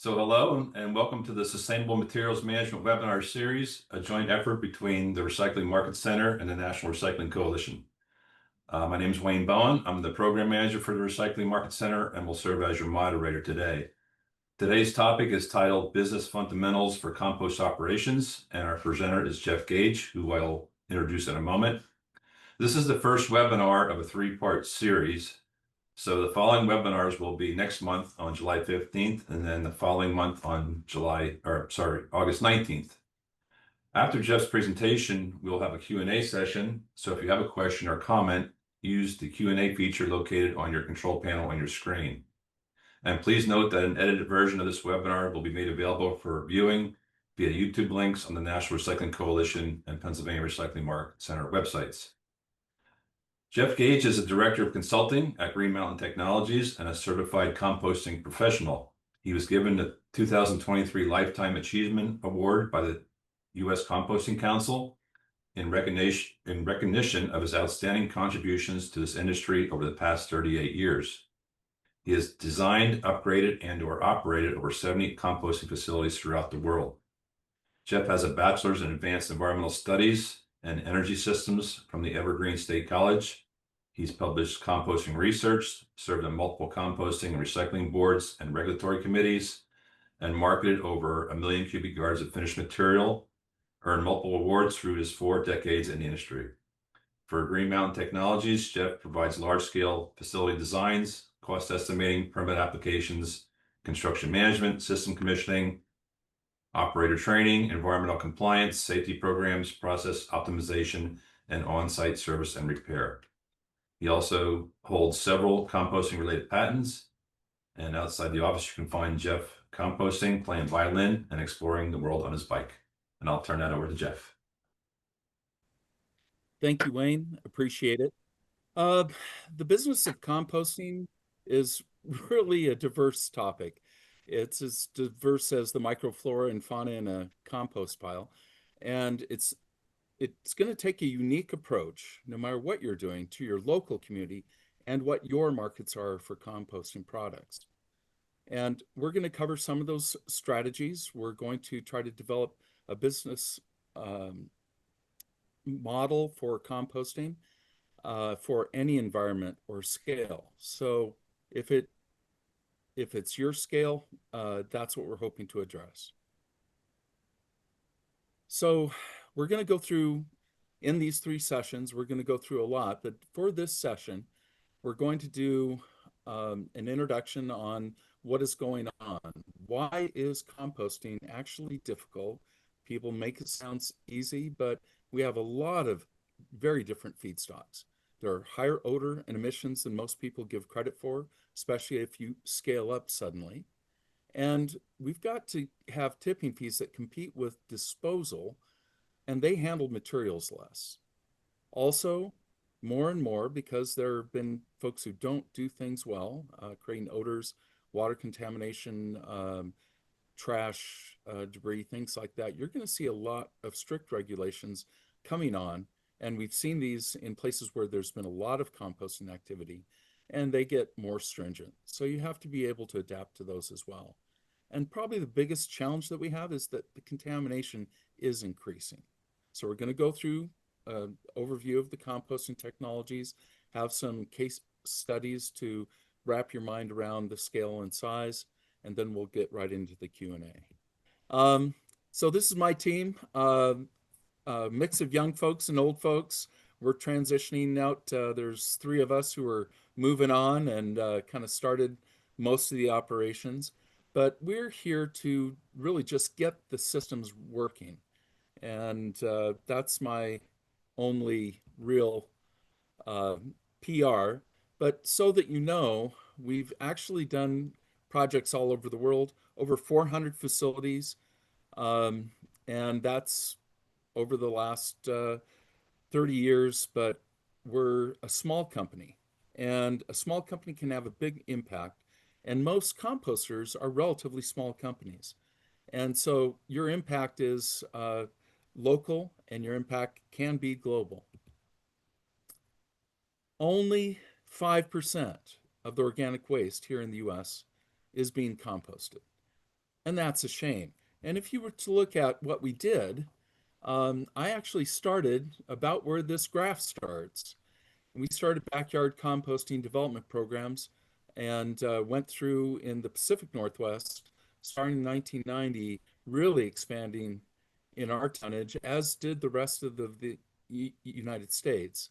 So hello and welcome to the Sustainable Materials Management Webinar Series, a joint effort between the Recycling Market Center and the National Recycling Coalition. My name is Wayne Bowen. I'm the Program Manager for the Recycling Market Center and will serve as your moderator today. Today's topic is titled Business Fundamentals for Compost Operations, and our presenter is Jeff Gage, who I'll introduce in a moment. This is the first webinar of a three-part series. So the following webinars will be next month on July 15th, and then the following month on August 19th. After Jeff's presentation, we'll have a Q&A session. So if you have a question or comment, use the Q&A feature located on your control panel on your screen. And please note that an edited version of this webinar will be made available for viewing via YouTube links on the National Recycling Coalition and Pennsylvania Recycling Market Center websites. Jeff Gage is a Director of Consulting at Green Mountain Technologies and a certified composting professional. He was given the 2023 Lifetime Achievement Award by the U.S. Composting Council in recognition of his outstanding contributions to this industry over the past 38 years. He has designed, upgraded, and/or operated over 70 composting facilities throughout the world. Jeff has a bachelor's in advanced environmental studies and energy systems from the Evergreen State College. He's published composting research, served on multiple composting and recycling boards and regulatory committees, and marketed over 1 million cubic yards of finished material, earned multiple awards through his 4 decades in the industry. For Green Mountain Technologies, Jeff provides large-scale facility designs, cost estimating, permit applications, construction management, system commissioning, operator training, environmental compliance, safety programs, process optimization, and on-site service and repair. He also holds several composting-related patents, and outside the office you can find Jeff composting, playing violin, and exploring the world on his bike. And I'll turn that over to Jeff. Thank you, Wayne. Appreciate it. The business of composting is really a diverse topic. It's as diverse as the microflora and fauna in a compost pile. And it's going to take a unique approach, no matter what you're doing, to your local community and what your markets are for composting products. And we're going to cover some of those strategies. We're going to try to develop a business model for composting for any environment or scale. So if it's your scale, that's what we're hoping to address. So we're going to go through, in these 3 sessions, we're going to go through a lot, but for this session, we're going to do an introduction on what is going on. Why is composting actually difficult? People make it sound easy, but we have a lot of very different feedstocks. There are higher odor and emissions than most people give credit for, especially if you scale up suddenly. And we've got to have tipping fees that compete with disposal, and they handle materials less. Also, more and more, because there have been folks who don't do things well, creating odors, water contamination, trash, debris, things like that, you're going to see a lot of strict regulations coming on. And we've seen these in places where there's been a lot of composting activity, and they get more stringent. So you have to be able to adapt to those as well. And probably the biggest challenge that we have is that the contamination is increasing. So we're going to go through an overview of the composting technologies, have some case studies to wrap your mind around the scale and size, and then we'll get right into the Q&A. So this is my team, a mix of young folks and old folks. We're transitioning out. There's 3 of us who are moving on and kind of started most of the operations. But we're here to really just get the systems working. And that's my only real PR. But so that you know, we've actually done projects all over the world, over 400 facilities. And that's over the last 30 years. But we're a small company. And a small company can have a big impact. And most composters are relatively small companies. And so your impact is local and your impact can be global. Only 5% of the organic waste here in the US is being composted. and that's a shame. And if you were to look at what we did, I actually started about where this graph starts. We started backyard composting development programs and went through in the Pacific Northwest, starting in 1990, really expanding in our tonnage, as did the rest of the United States.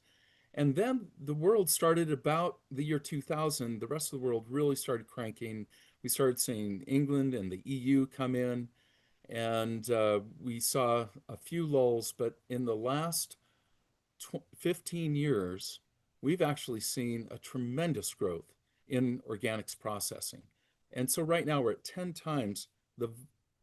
And then the world started about the year 2000. The rest of the world really started cranking. We started seeing England and the EU come in, and we saw a few lulls, but in the last 15 years, we've actually seen a tremendous growth in organics processing. And so right now we're at 10 times the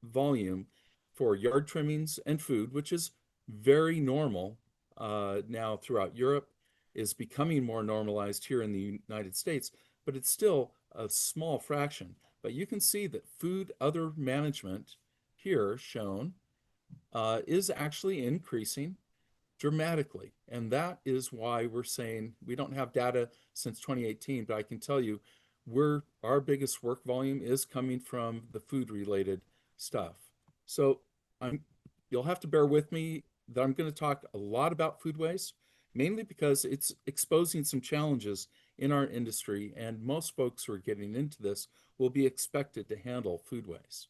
volume for yard trimmings and food, which is very normal now throughout Europe, is becoming more normalized here in the United States, but it's still a small fraction. But you can see that food other management here shown is actually increasing dramatically. And that is why we're saying we don't have data since 2018, but I can tell you our biggest work volume is coming from the food related stuff. So I'm you'll have to bear with me that I'm going to talk a lot about food waste, mainly because it's exposing some challenges in our industry, and most folks who are getting into this will be expected to handle food waste.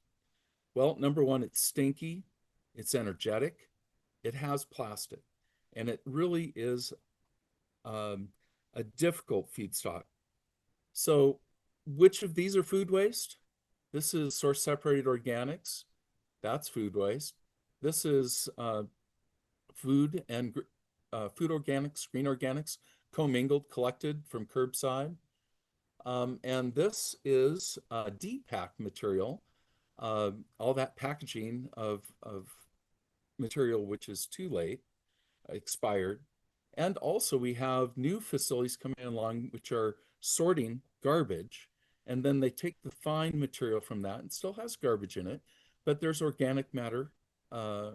Well, number one, it's stinky, it's energetic, it has plastic, and it really is um, a difficult feedstock. So, which of these are food waste? This is source separated organics. That's food waste. This is food and food organics, green organics, commingled, collected from curbside. And this is depack material, all that packaging of material which is too late, expired. And also we have new facilities coming along which are sorting garbage, and then they take the fine material from that and still has garbage in it, but there's organic matter uh,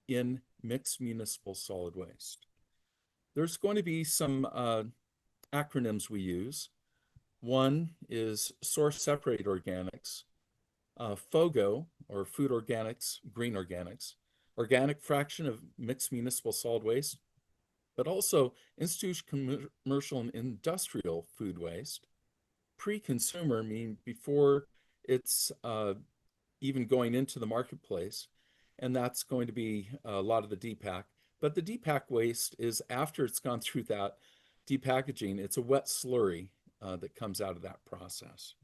in mixed municipal solid waste. There's going to be some acronyms we use. One is source separated organics, FOGO, or food organics, green organics, organic fraction of mixed municipal solid waste, but also institutional, commercial, and industrial food waste. Pre-consumer, meaning before it's even going into the marketplace, and that's going to be a lot of the depack. But the depack waste is after it's gone through that depackaging, it's a wet slurry that comes out of that process.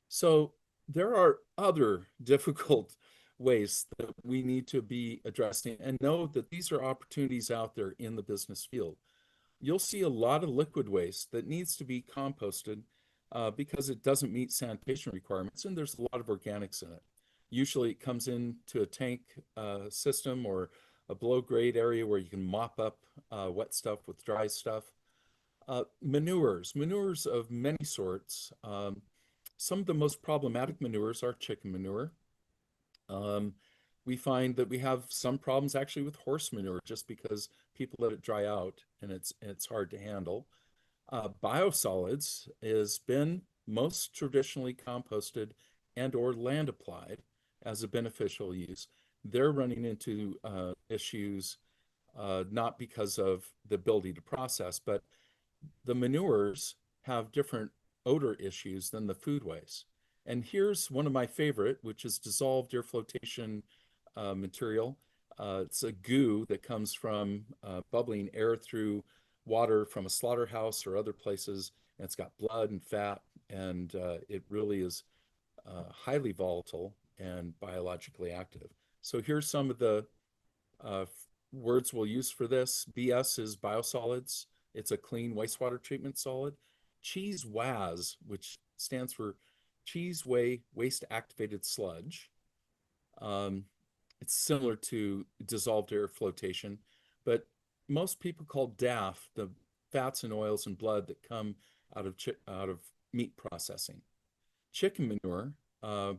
So there are other difficult ways that we need to be addressing, and know that these are opportunities out there in the business field. You'll see a lot of liquid waste that needs to be composted because it doesn't meet sanitation requirements, and there's a lot of organics in it. Usually it comes into a tank system or a below grade area where you can mop up wet stuff with dry stuff. Manures of many sorts. Some of the most problematic manures are chicken manure. Um, we find that we have some problems actually with horse manure just because people let it dry out and it's hard to handle. Biosolids has been most traditionally composted and or land applied as a beneficial use. They're running into issues not because of the ability to process, but the manures have different odor issues than the food waste. And here's one of my favorite, which is dissolved air flotation material. It's a goo that comes from bubbling air through water from a slaughterhouse or other places. And it's got blood and fat, and it really is highly volatile and biologically active. So here's some of the uh, words we'll use for this. BS is biosolids. It's a clean wastewater treatment solid. Cheese WAS, which stands for cheese whey waste activated sludge. Um, it's similar to dissolved air flotation, but most people call DAF the fats and oils and blood that come out of meat processing. Chicken manure,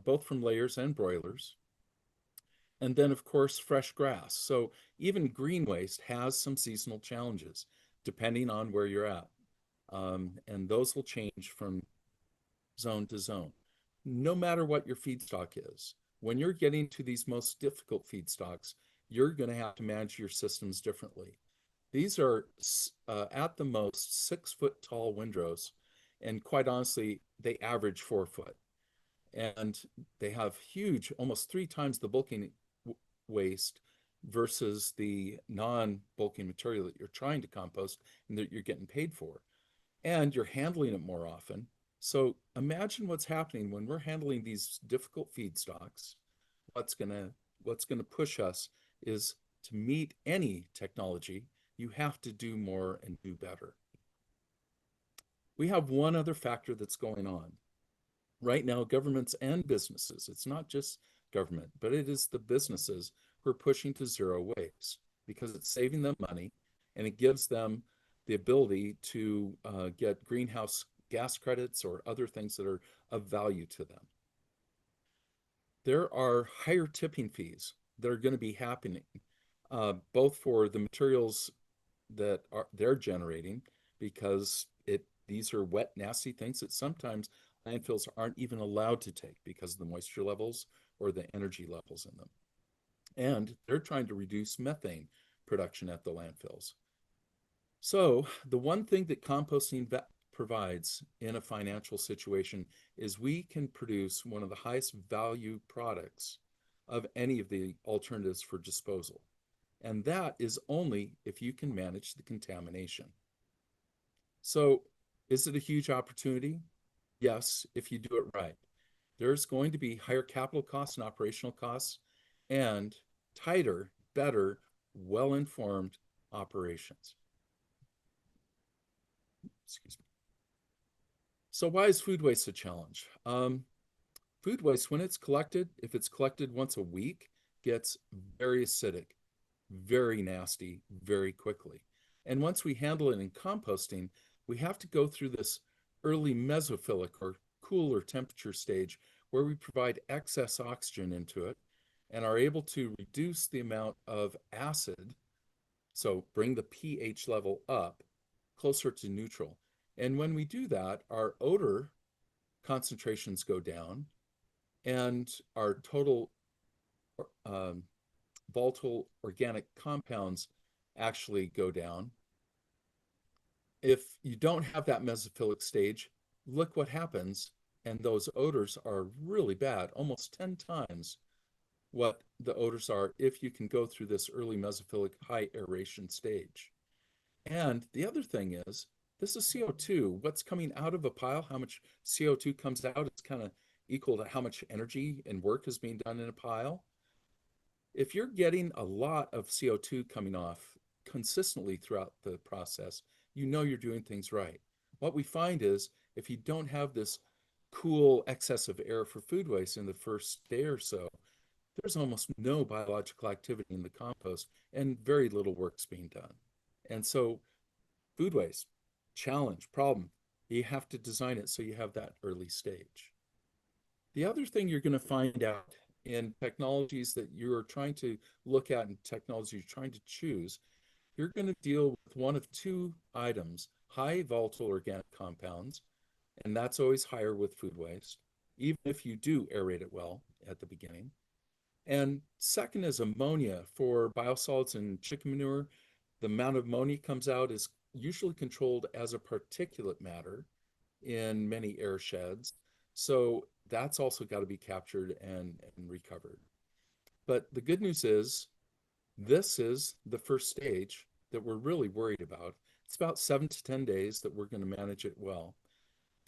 both from layers and broilers, and then of course fresh grass. So even green waste has some seasonal challenges depending on where you're at, and those will change from zone to zone. no matter what your feedstock is, when you're getting to these most difficult feedstocks, you're going to have to manage your systems differently. These are at the most 6 foot tall windrows, and quite honestly, they average 4 foot. And they have huge, almost 3 times the bulking waste versus the non-bulking material that you're trying to compost and that you're getting paid for. And you're handling it more often. So imagine what's happening when we're handling these difficult feedstocks. What's gonna push us is to meet any technology, you have to do more and do better. We have one other factor that's going on. Right now, governments and businesses, it's not just government, but it is the businesses who are pushing to zero waste because it's saving them money and it gives them the ability to get greenhouse gas credits or other things that are of value to them. There are higher tipping fees that are going to be happening, both for the materials that they're generating, because these are wet, nasty things that sometimes landfills aren't even allowed to take because of the moisture levels or the energy levels in them. And they're trying to reduce methane production at the landfills. So the one thing that composting provides in a financial situation is we can produce one of the highest value products of any of the alternatives for disposal. And that is only if you can manage the contamination. So is it a huge opportunity? Yes, if you do it right. There's going to be higher capital costs and operational costs and tighter, better, well-informed operations. Excuse me. So why is food waste a challenge? Food waste, when it's collected, if it's collected once a week, gets very acidic, very nasty, very quickly. And once we handle it in composting, we have to go through this early mesophilic or cooler temperature stage where we provide excess oxygen into it and are able to reduce the amount of acid, so bring the pH level up closer to neutral. And when we do that, our odor concentrations go down and our total volatile organic compounds actually go down. If you don't have that mesophilic stage, look what happens. And those odors are really bad, almost 10 times what the odors are if you can go through this early mesophilic high aeration stage. And the other thing is, this is CO2. What's coming out of a pile, how much CO2 comes out, it's kind of equal to how much energy and work is being done in a pile. If you're getting a lot of CO2 coming off consistently throughout the process, you know you're doing things right. What we find is if you don't have this cool excess of air for food waste in the first day or so, there's almost no biological activity in the compost and very little work's being done. And so food waste, challenge, problem, you have to design it so you have that early stage. The other thing you're going to find out in technologies that you're trying to look at and technology you're trying to choose, you're going to deal with one of two items, high volatile organic compounds, and that's always higher with food waste, even if you do aerate it well at the beginning. And second is ammonia. For biosolids and chicken manure, the amount of ammonia comes out is usually controlled as a particulate matter in many air sheds. So that's also got to be captured and recovered. But the good news is this is the first stage that we're really worried about. It's about 7 to 10 days that we're going to manage it well.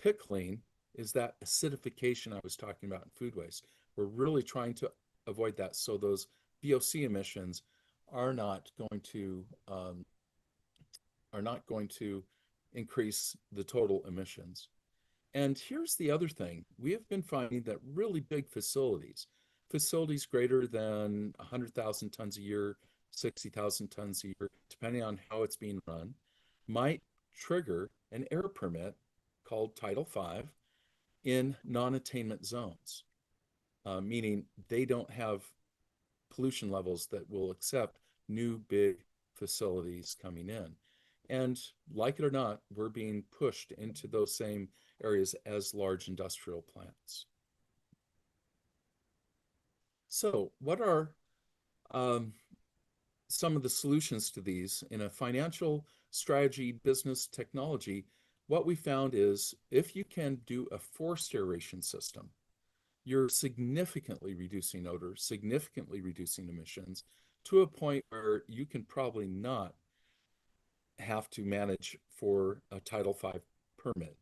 Pickling is that acidification I was talking about in food waste. We're really trying to avoid that so those VOC emissions are not going to increase the total emissions. And here's the other thing. We have been finding that really big facilities greater than 100,000 tons a year, 60,000 tons a year, depending on how it's being run, might trigger an air permit called Title V in non-attainment zones, meaning they don't have pollution levels that will accept new big facilities coming in. And like it or not, we're being pushed into those same areas as large industrial plants. So what are um, some of the solutions to these in a financial strategy, business technology? What we found is if you can do a forced aeration system, you're significantly reducing odor, significantly reducing emissions to a point where you can probably not have to manage for a Title V permit.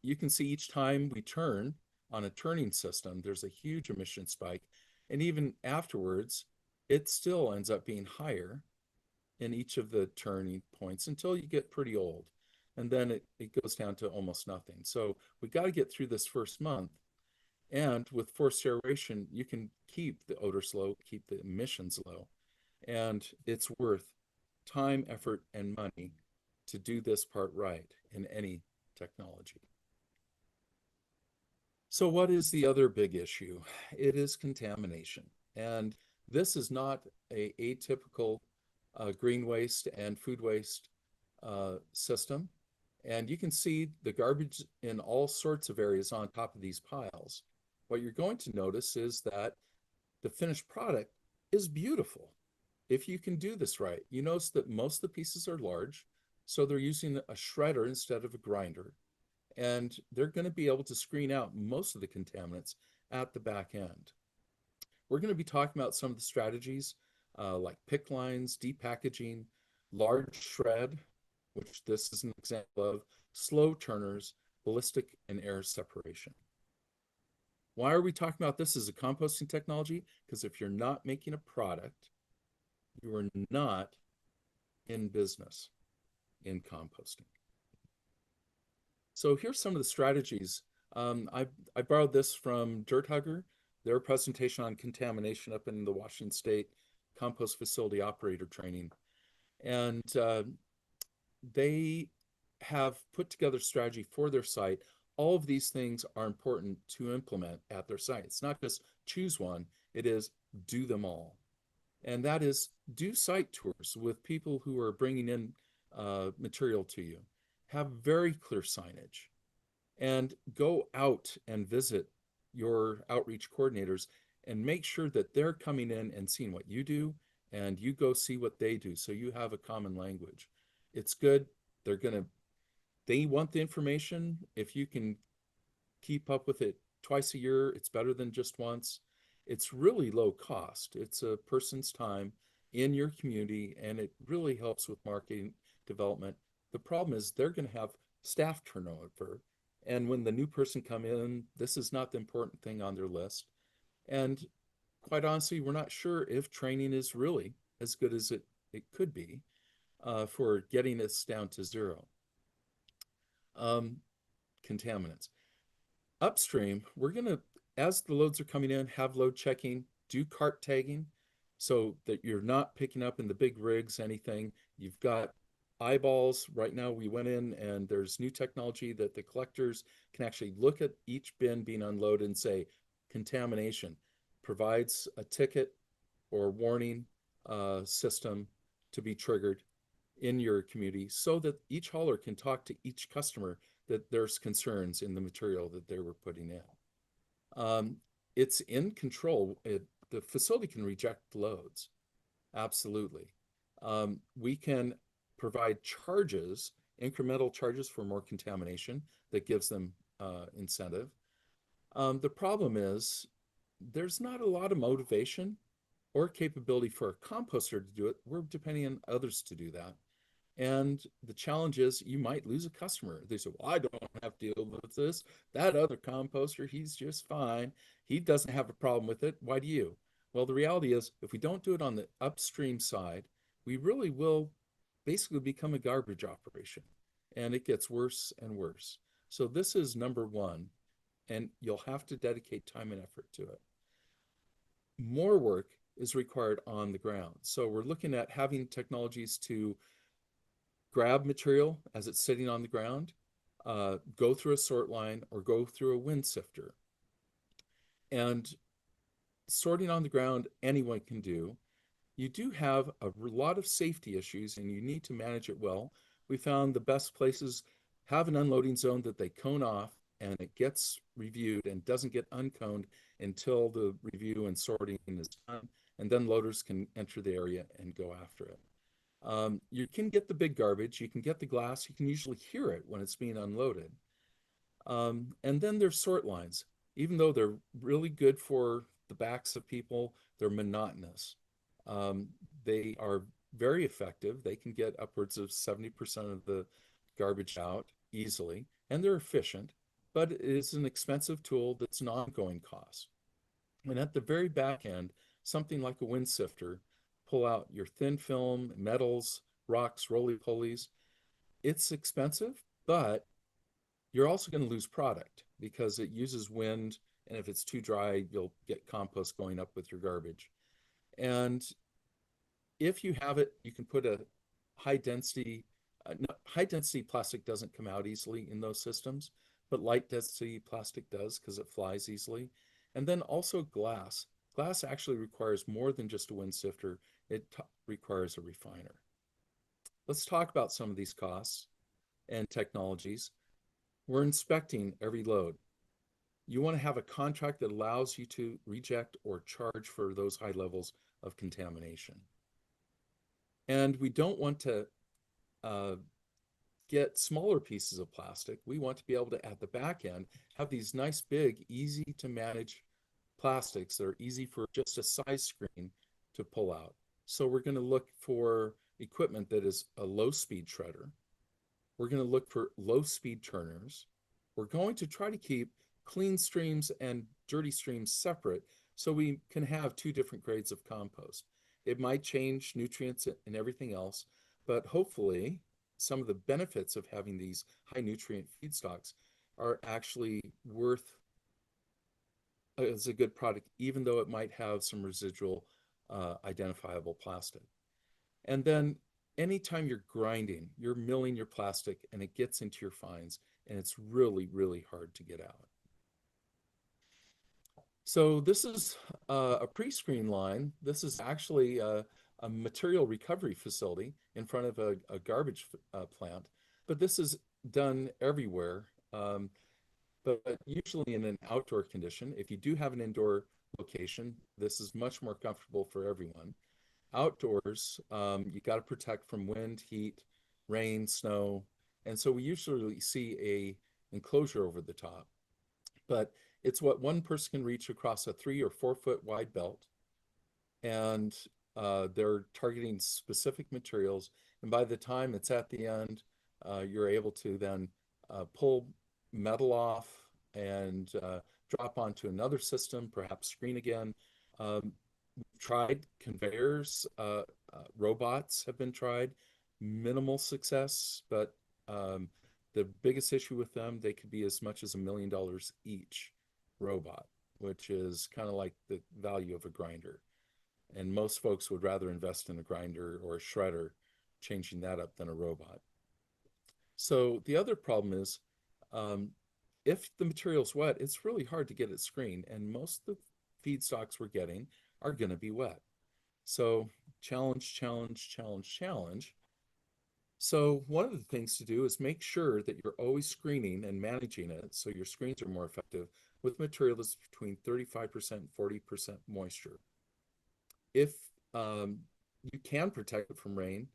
You can see each time we turn on a turning system, there's a huge emission spike. And even afterwards, it still ends up being higher in each of the turning points until you get pretty old. And then it goes down to almost nothing. So we got to get through this first month. And with forced aeration, you can keep the odors low, keep the emissions low. And it's worth time, effort, and money to do this part right in any technology. So what is the other big issue? It is contamination. And this is not a atypical green waste and food waste system. And you can see the garbage in all sorts of areas on top of these piles. What you're going to notice is that the finished product is beautiful. If you can do this right, you notice that most of the pieces are large, so they're using a shredder instead of a grinder, and they're going to be able to screen out most of the contaminants at the back end. We're going to be talking about some of the strategies like pick lines, depackaging, large shred, which this is an example of, slow turners, ballistic, and air separation. Why are we talking about this as a composting technology? Because if you're not making a product, you are not in business in composting. So here's some of the strategies. I borrowed this from Dirt Hugger, their presentation on contamination up in the Washington State compost facility operator training. And they have put together strategy for their site. All of these things are important to implement at their site. It's not just choose one, it is do them all. And that is do site tours with people who are bringing in material to you. Have very clear signage and go out and visit your outreach coordinators and make sure that they're coming in and seeing what you do and you go see what they do so you have a common language. It's good. They want the information. If you can keep up with it twice a year, it's better than just once. It's really low cost. It's a person's time in your community, and it really helps with marketing development. The problem is they're going to have staff turnover. And when the new person come in, this is not the important thing on their list. And quite honestly, we're not sure if training is really as good as it could be for getting us down to zero. Contaminants. Upstream, we're going to, as the loads are coming in, have load checking, do cart tagging so that you're not picking up in the big rigs anything. You've got eyeballs. Right now, we went in and there's new technology that the collectors can actually look at each bin being unloaded and say, contamination, provides a ticket or warning system to be triggered in your community so that each hauler can talk to each customer that there's concerns in the material that they were putting in. It's in control. The facility can reject loads. Absolutely. We can provide charges, incremental charges for more contamination that gives them incentive. The problem is there's not a lot of motivation or capability for a composter to do it. We're depending on others to do that. And the challenge is you might lose a customer. They say, well, I don't have to deal with this. That other composter, he's just fine. He doesn't have a problem with it. Why do you? Well, the reality is if we don't do it on the upstream side, we really will basically become a garbage operation. And it gets worse and worse. So this is number one, and you'll have to dedicate time and effort to it. More work is required on the ground. So we're looking at having technologies to grab material as it's sitting on the ground, go through a sort line or go through a wind sifter. And sorting on the ground, anyone can do. You do have a lot of safety issues and you need to manage it well. We found the best places have an unloading zone that they cone off and it gets reviewed and doesn't get unconed until the review and sorting is done, and then loaders can enter the area and go after it. You can get the big garbage, you can get the glass, you can usually hear it when it's being unloaded. And then there's sort lines. Even though they're really good for the backs of people, they're monotonous. Um, they are very effective. They can get upwards of 70% of the garbage out easily, and they're efficient, but it is an expensive tool that's an ongoing cost. And at the very back end, something like a wind sifter, pull out your thin film, metals, rocks, roly-polies. It's expensive, but you're also going to lose product because it uses wind, and if it's too dry, you'll get compost going up with your garbage. And if you have it, you can put a high density, high density plastic doesn't come out easily in those systems, but light density plastic does because it flies easily. And then also glass. Glass actually requires more than just a wind sifter. It requires a refiner. Let's talk about some of these costs and technologies. We're inspecting every load. You want to have a contract that allows you to reject or charge for those high levels of contamination. And we don't want to get smaller pieces of plastic. We want to be able to, at the back end, have these nice, big, easy to manage plastics that are easy for just a size screen to pull out. So we're going to look for equipment that is a low speed shredder. We're going to look for low speed turners. We're going to try to keep clean streams and dirty streams separate so we can have two different grades of compost. It might change nutrients and everything else, but hopefully some of the benefits of having these high nutrient feedstocks are actually worth as a good product, even though it might have some residual identifiable plastic. And then anytime you're grinding, you're milling your plastic and it gets into your fines, and it's really, really hard to get out. So this is a pre-screen line. This is actually a material recovery facility in front of a garbage plant, but this is done everywhere, but usually in an outdoor condition. If you do have an indoor location, this is much more comfortable for everyone. Outdoors, you got to protect from wind, heat, rain, snow, and so we usually see a enclosure over the top, but it's what one person can reach across a 3 or 4 foot wide belt, and they're targeting specific materials. And by the time it's at the end, you're able to then pull metal off and drop onto another system, perhaps screen again. We've tried conveyors, robots have been tried, minimal success, but the biggest issue with them, they could be as much as $1 million each robot, which is kind of like the value of a grinder. And most folks would rather invest in a grinder or a shredder, changing that up, than a robot. So the other problem is, if the material's wet, it's really hard to get it screened, and most of the feedstocks we're getting are going to be wet. So challenge, challenge, challenge, challenge. So one of the things to do is make sure that you're always screening and managing it so your screens are more effective with material that's between 35% and 40% moisture. If you can protect it from rain,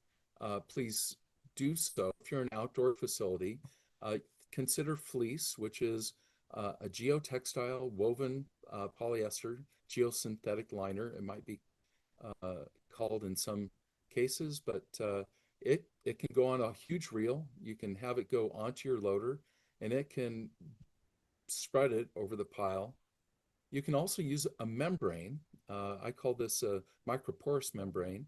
please do so. If you're an outdoor facility, consider fleece, which is a geotextile woven polyester geosynthetic liner. It might be called in some cases, but it can go on a huge reel. You can have it go onto your loader, and it can spread it over the pile. You can also use a membrane. I call this a microporous membrane.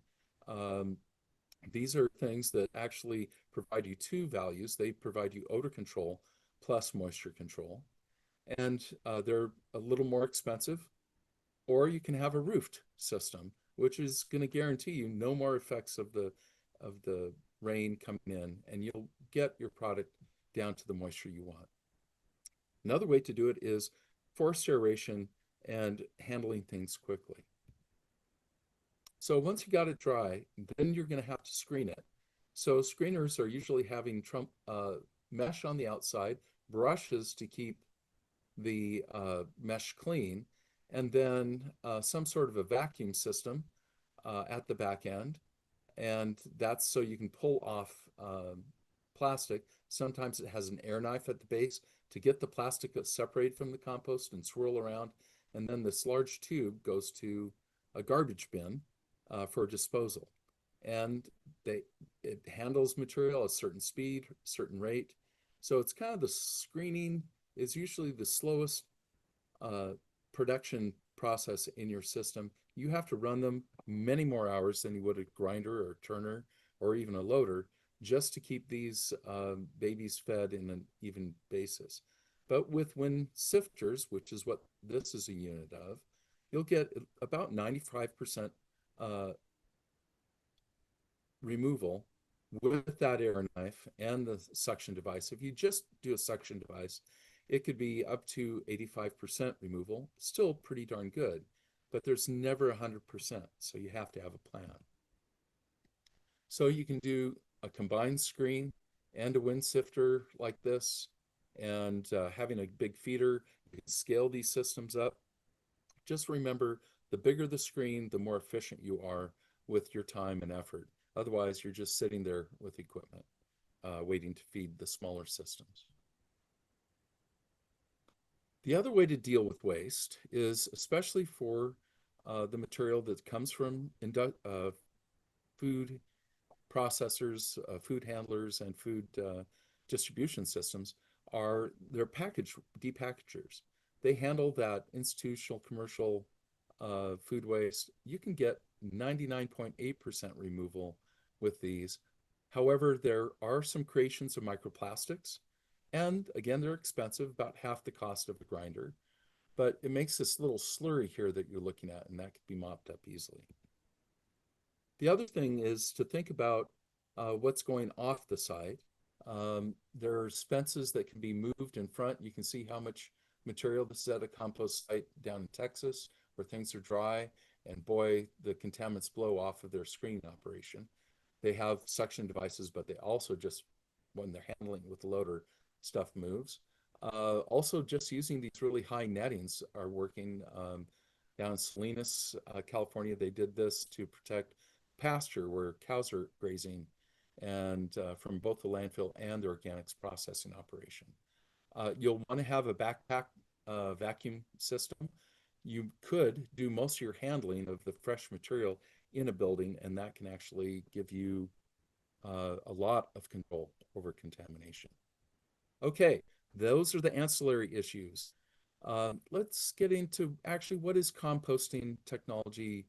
These are things that actually provide you two values. They provide you odor control plus moisture control. And they're a little more expensive. Or you can have a roofed system, which is going to guarantee you no more effects of the rain coming in, and you'll get your product down to the moisture you want. Another way to do it is forced aeration and handling things quickly. So once you got it dry, then you're going to have to screen it. So screeners are usually having mesh on the outside, brushes to keep the mesh clean, and then some sort of a vacuum system at the back end. And that's so you can pull off plastic. Sometimes it has an air knife at the base to get the plastic separated from the compost and swirl around. And then this large tube goes to a garbage bin for disposal. And it handles material at a certain speed, certain rate. So it's kind of the screening is usually the slowest uh, production process in your system. You have to run them many more hours than you would a grinder or a turner or even a loader just to keep these babies fed in an even basis. But with wind sifters, which is what this is a unit of, you'll get about 95% uh, removal with that air knife and the suction device. If you just do a suction device, it could be up to 85% removal, still pretty darn good, but there's never 100%, so you have to have a plan. So you can do a combined screen and a wind sifter like this, and having a big feeder, you can scale these systems up. Just remember, the bigger the screen, the more efficient you are with your time and effort. Otherwise, you're just sitting there with equipment, waiting to feed the smaller systems. The other way to deal with waste is, especially for the material that comes from food processors, food handlers, and food distribution systems, are their package depackagers. They handle that institutional commercial food waste. You can get 99.8% removal with these. However, there are some creations of microplastics. And again, they're expensive, about half the cost of a grinder. But it makes this little slurry here that you're looking at, and that could be mopped up easily. The other thing is to think about what's going off the site. There are fences that can be moved in front. You can see how much material. This is at a compost site down in Texas where things are dry, and boy, the contaminants blow off of their screening operation. They have suction devices, but they also just, when they're handling with the loader, stuff moves. Also, just using these really high nettings are working. Down in Salinas, California, they did this to protect pasture where cows are grazing, and from both the landfill and the organics processing operation. You'll want to have a backpack vacuum system. You could do most of your handling of the fresh material in a building, and that can actually give you a lot of control over contamination. Okay, those are the ancillary issues. Let's get into actually what is composting technology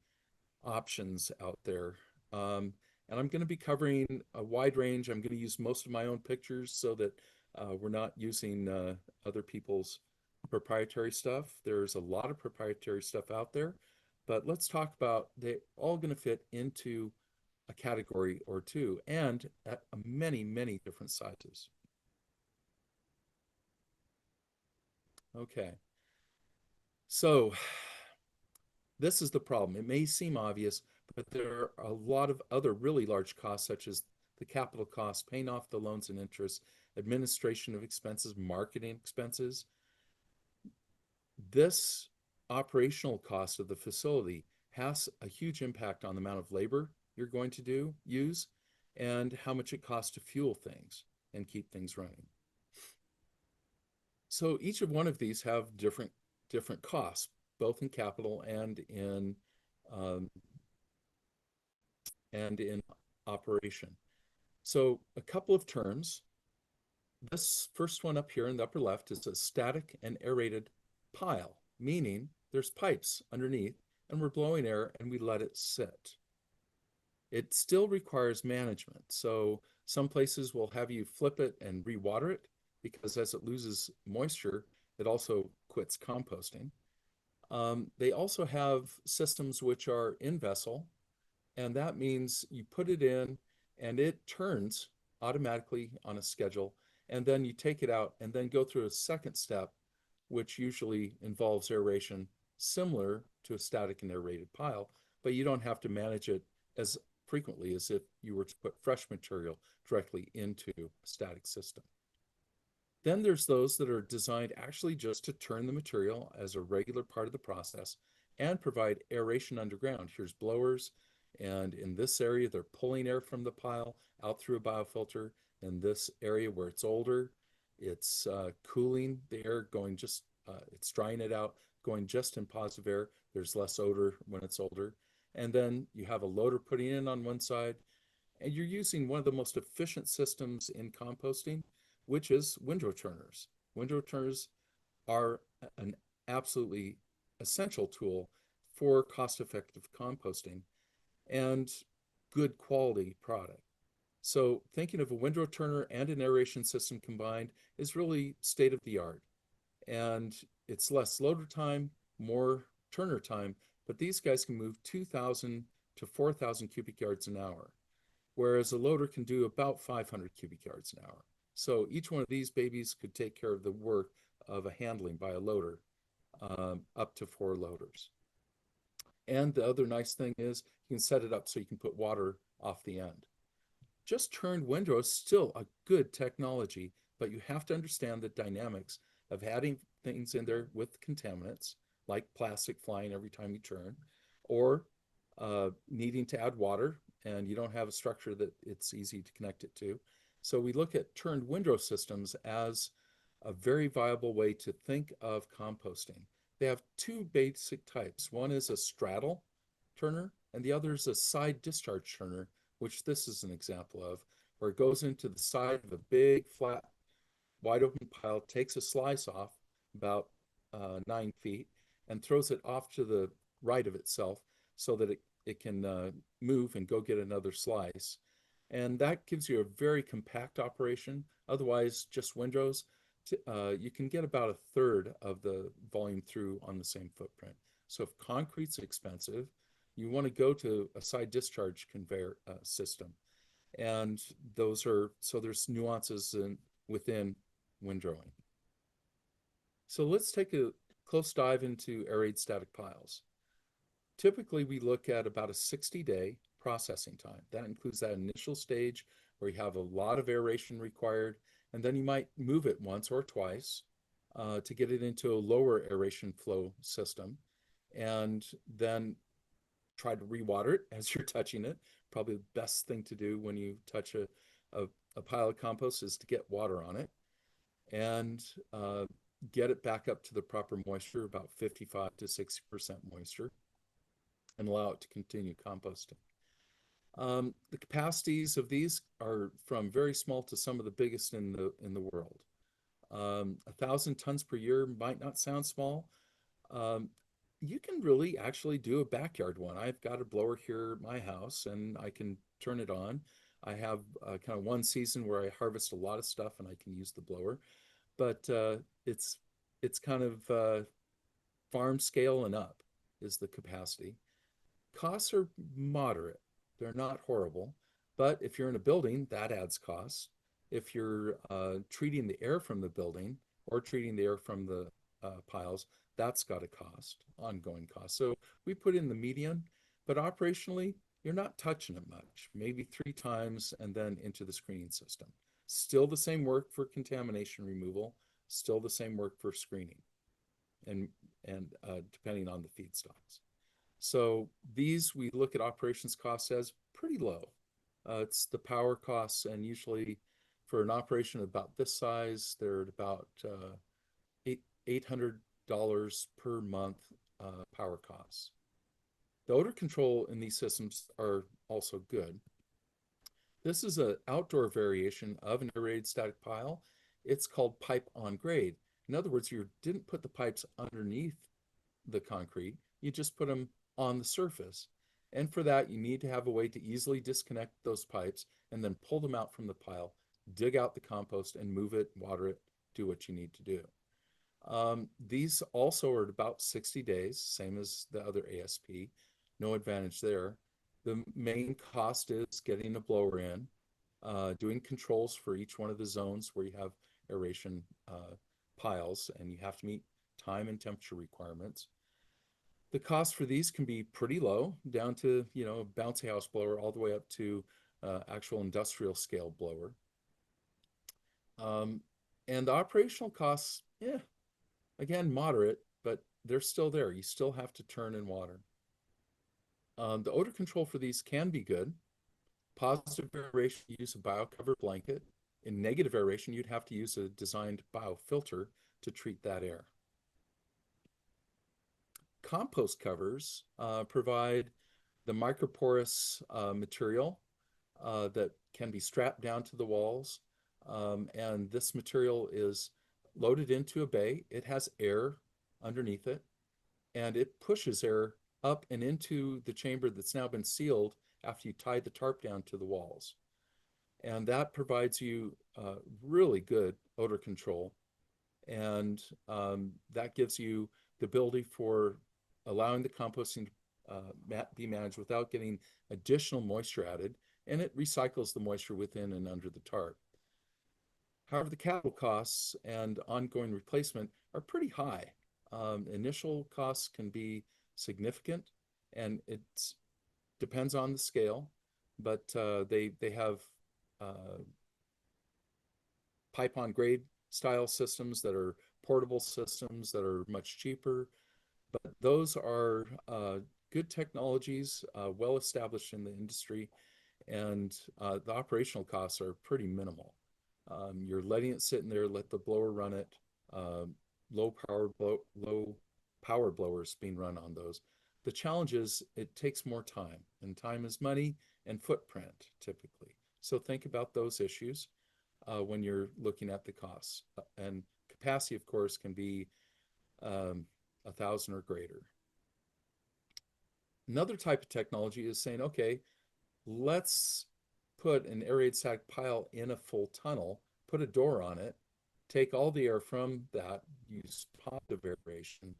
options out there. And I'm going to be covering a wide range. I'm going to use most of my own pictures so that we're not using other people's proprietary stuff. There's a lot of proprietary stuff out there, but let's talk about they're all going to fit into a category or two and at many, many different sizes. Okay, so this is the problem. It may seem obvious, but there are a lot of other really large costs, such as the capital costs, paying off the loans and interest, administration of expenses, marketing expenses. This operational cost of the facility has a huge impact on the amount of labor you're going to use and how much it costs to fuel things and keep things running. So each of one of these have different costs, both in capital um, and in operation. So a couple of terms. This first one up here in the upper left is a static and aerated pile, meaning there's pipes underneath and we're blowing air and we let it sit. It still requires management. So some places will have you flip it and rewater it because as it loses moisture, it also quits composting. They also have systems which are in vessel, and that means you put it in and it turns automatically on a schedule, and then you take it out and then go through a second step, which usually involves aeration, similar to a static and aerated pile, but you don't have to manage it as frequently as if you were to put fresh material directly into a static system. Then there's those that are designed actually just to turn the material as a regular part of the process and provide aeration underground. Here's blowers, and in this area, they're pulling air from the pile out through a biofilter. In this area where it's older, it's cooling the air, it's drying it out, going just in positive air. There's less odor when it's older. And then you have a loader putting in on one side, and you're using one of the most efficient systems in composting, which is windrow turners. Windrow turners are an absolutely essential tool for cost-effective composting and good quality product. So thinking of a windrow turner and an aeration system combined is really state of the art. And it's less loader time, more turner time, but these guys can move 2,000 to 4,000 cubic yards an hour, whereas a loader can do about 500 cubic yards an hour. So each one of these babies could take care of the work of a handling by a loader, up to 4 loaders. And the other nice thing is you can set it up so you can put water off the end. Just turned windrow is still a good technology, but you have to understand the dynamics of adding things in there with contaminants, like plastic flying every time you turn, or needing to add water, and you don't have a structure that it's easy to connect it to. So we look at turned windrow systems as a very viable way to think of composting. They have 2 basic types. One is a straddle turner, and the other is a side discharge turner, which this is an example of, where it goes into the side of a big, flat, wide open pile, takes a slice off about 9 feet, and throws it off to the right of itself so that it can move and go get another slice. And that gives you a very compact operation. Otherwise, just windrows, you can get about a third of the volume through on the same footprint. So if concrete's expensive, you want to go to a side discharge conveyor system. And there's nuances within windrowing. So let's take a close dive into aerated static piles. Typically, we look at about a 60-day processing time. That includes that initial stage where you have a lot of aeration required, and then you might move it once or twice to get it into a lower aeration flow system, and then try to rewater it as you're touching it. Probably the best thing to do when you touch a pile of compost is to get water on it and get it back up to the proper moisture, about 55 to 60% moisture, and allow it to continue composting. The capacities of these are from very small to some of the biggest in the world. 1,000 tons per year might not sound small. You can really actually do a backyard one. I've got a blower here at my house, and I can turn it on. I have kind of one season where I harvest a lot of stuff, and I can use the blower. But it's kind of farm scale and up is the capacity. Costs are moderate. They're not horrible. But if you're in a building, that adds costs. If you're treating the air from the building or treating the air from the piles, that's got a cost, ongoing cost. So we put in the median, but operationally, you're not touching it much, maybe 3 times and then into the screening system. Still the same work for contamination removal, still the same work for screening, and depending on the feedstocks. So these we look at operations costs as pretty low. It's the power costs, and usually for an operation about this size, they're at about $800 per month power costs. The odor control in these systems are also good. This is an outdoor variation of an aerated static pile. It's called pipe on grade. In other words, you didn't put the pipes underneath the concrete, you just put them on the surface. And for that, you need to have a way to easily disconnect those pipes and then pull them out from the pile, dig out the compost and move it, water it, do what you need to do. These also are at about 60 days, same as the other ASP. No advantage there. The main cost is getting a blower in, doing controls for each one of the zones where you have aeration piles, and you have to meet time and temperature requirements. The cost for these can be pretty low, down to, a bouncy house blower, all the way up to actual industrial scale blower. And the operational costs, yeah, again, moderate, but they're still there. You still have to turn and water. The odor control for these can be good. Positive aeration, you use a biocover blanket. In negative aeration, you'd have to use a designed biofilter to treat that air. Compost covers provide the microporous material that can be strapped down to the walls. And this material is loaded into a bay. It has air underneath it, and it pushes air up and into the chamber that's now been sealed after you tie the tarp down to the walls. And that provides you really good odor control. And that gives you the ability for allowing the composting to be managed without getting additional moisture added, and it recycles the moisture within and under the tarp. However, the capital costs and ongoing replacement are pretty high. Initial costs can be significant, and it depends on the scale, but they have uh, pipe on grade style systems that are portable systems that are much cheaper. But those are good technologies, well established in the industry, and the operational costs are pretty minimal. You're letting it sit in there, let the blower run it. Uh, low power blowers being run on those. The challenge is it takes more time, and time is money and footprint typically. So think about those issues when you're looking at the costs. And capacity, of course, can be 1,000 or greater. Another type of technology is saying, okay, let's put an aerated static pile in a full tunnel, put a door on it, take all the air from that, use positive aeration, and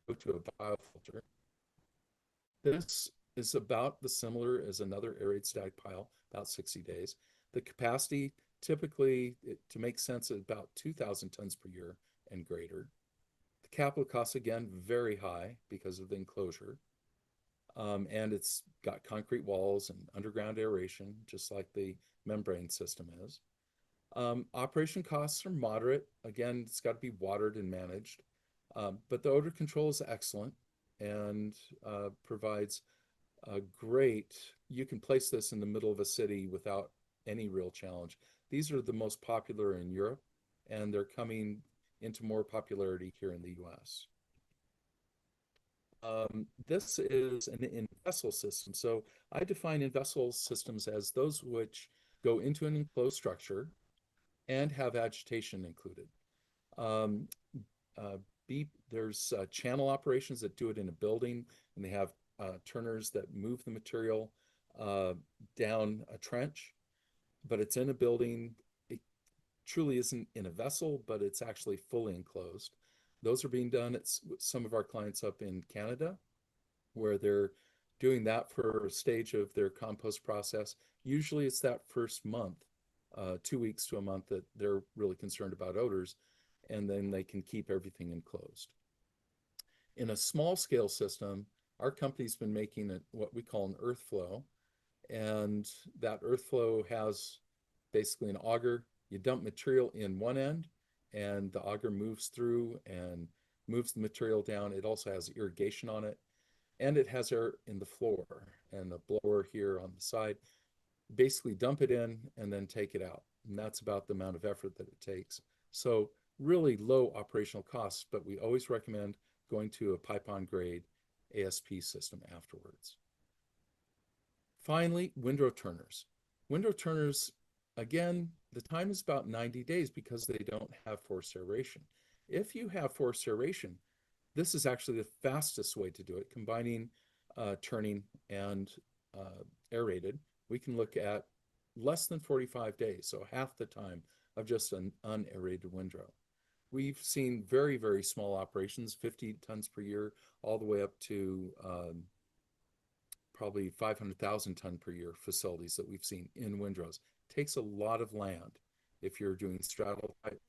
go to a biofilter. This is about the similar as another aerated static pile, about 60 days. The capacity typically, to make sense, is about 2,000 tons per year and greater. The capital costs, again, very high because of the enclosure. And it's got concrete walls and underground aeration, just like the membrane system is. Operation costs are moderate. Again, it's got to be watered and managed. But the odor control is excellent and provides a great, you can place this in the middle of a city without any real challenge. These are the most popular in Europe, and they're coming into more popularity here in the US. This is an in-vessel system. So I define in-vessel systems as those which go into an enclosed structure and have agitation included. Um, uh, there's channel operations that do it in a building, and they have turners that move the material uh, down a trench, but it's in a building. It truly isn't in a vessel, but it's actually fully enclosed. Those are being done at some of our clients up in Canada, where they're doing that for a stage of their compost process. Usually it's that first month, 2 weeks to a month, that they're really concerned about odors, and then they can keep everything enclosed. In a small scale system, our company's been making what we call an earth flow, and that earth flow has basically an auger. You dump material in one end, and the auger moves through and moves the material down. It also has irrigation on it, and it has air in the floor and a blower here on the side. Basically dump it in and then take it out. And that's about the amount of effort that it takes. So really low operational costs, but we always recommend going to a pipe-on grade ASP system afterwards. Finally, windrow turners. Windrow turners, again, the time is about 90 days because they don't have forced aeration. If you have forced aeration, this is actually the fastest way to do it, combining turning and aerated. We can look at less than 45 days, so half the time of just an unaerated windrow. We've seen very, very small operations, 50 tons per year, all the way up to probably 500,000 ton per year facilities that we've seen in windrows. Takes a lot of land if you're doing straddle type,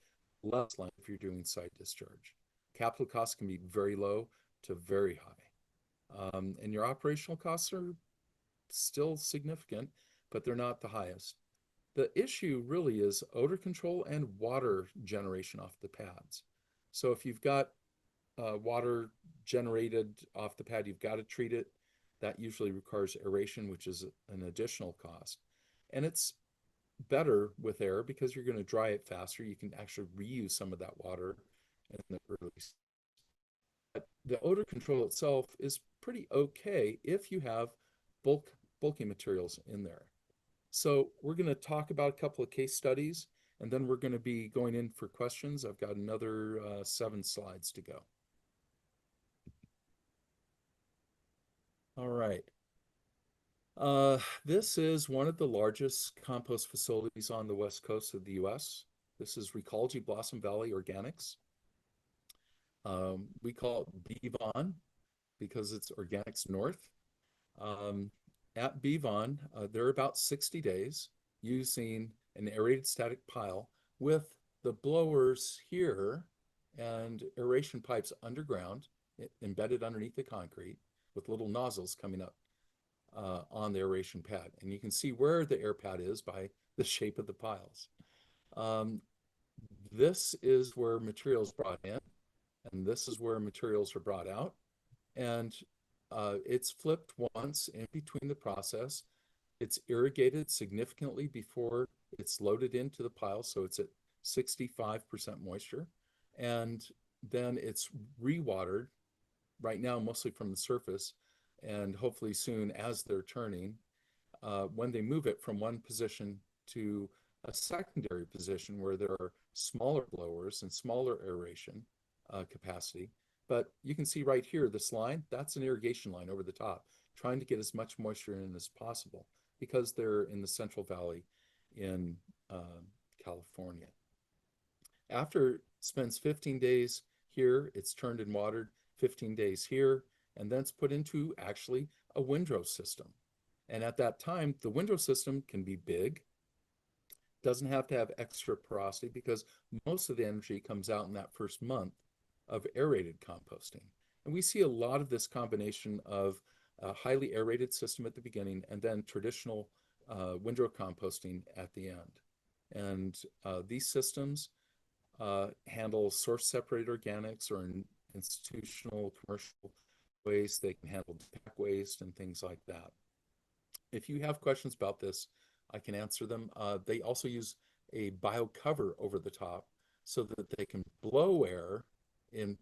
less land if you're doing site discharge. Capital costs can be very low to very high. And your operational costs are still significant, but they're not the highest. The issue really is odor control and water generation off the pads. So if you've got water generated off the pad, you've got to treat it. That usually requires aeration, which is an additional cost. And it's better with air because you're going to dry it faster. You can actually reuse some of that water in the early. But the odor control itself is pretty okay if you have bulky materials in there. So we're going to talk about a couple of case studies, and then we're going to be going in for questions. I've got another 7 slides to go. All right. This is one of the largest compost facilities on the west coast of the US. This is Recology Blossom Valley Organics. We call it BVON because it's Organics North. At BVON, they're about 60 days using an aerated static pile with the blowers here and aeration pipes underground, embedded underneath the concrete with little nozzles coming up on the aeration pad. And you can see where the air pad is by the shape of the piles. This is where materials brought in, and this is where materials are brought out. And it's flipped once in between the process. It's irrigated significantly before it's loaded into the pile, so it's at 65% moisture. And then it's rewatered, right now mostly from the surface, and hopefully soon as they're turning, when they move it from one position to a secondary position where there are smaller blowers and smaller aeration capacity. But you can see right here, this line, that's an irrigation line over the top, trying to get as much moisture in as possible because they're in the Central Valley in California. After it spends 15 days here, it's turned and watered, 15 days here, and then it's put into actually a windrow system. And at that time, the windrow system can be big, doesn't have to have extra porosity because most of the energy comes out in that first month of aerated composting. And we see a lot of this combination of a highly aerated system at the beginning and then traditional windrow composting at the end. And these systems handle source separated organics or institutional commercial waste. They can handle pack waste and things like that. If you have questions about this, I can answer them. They also use a bio cover over the top so that they can blow air in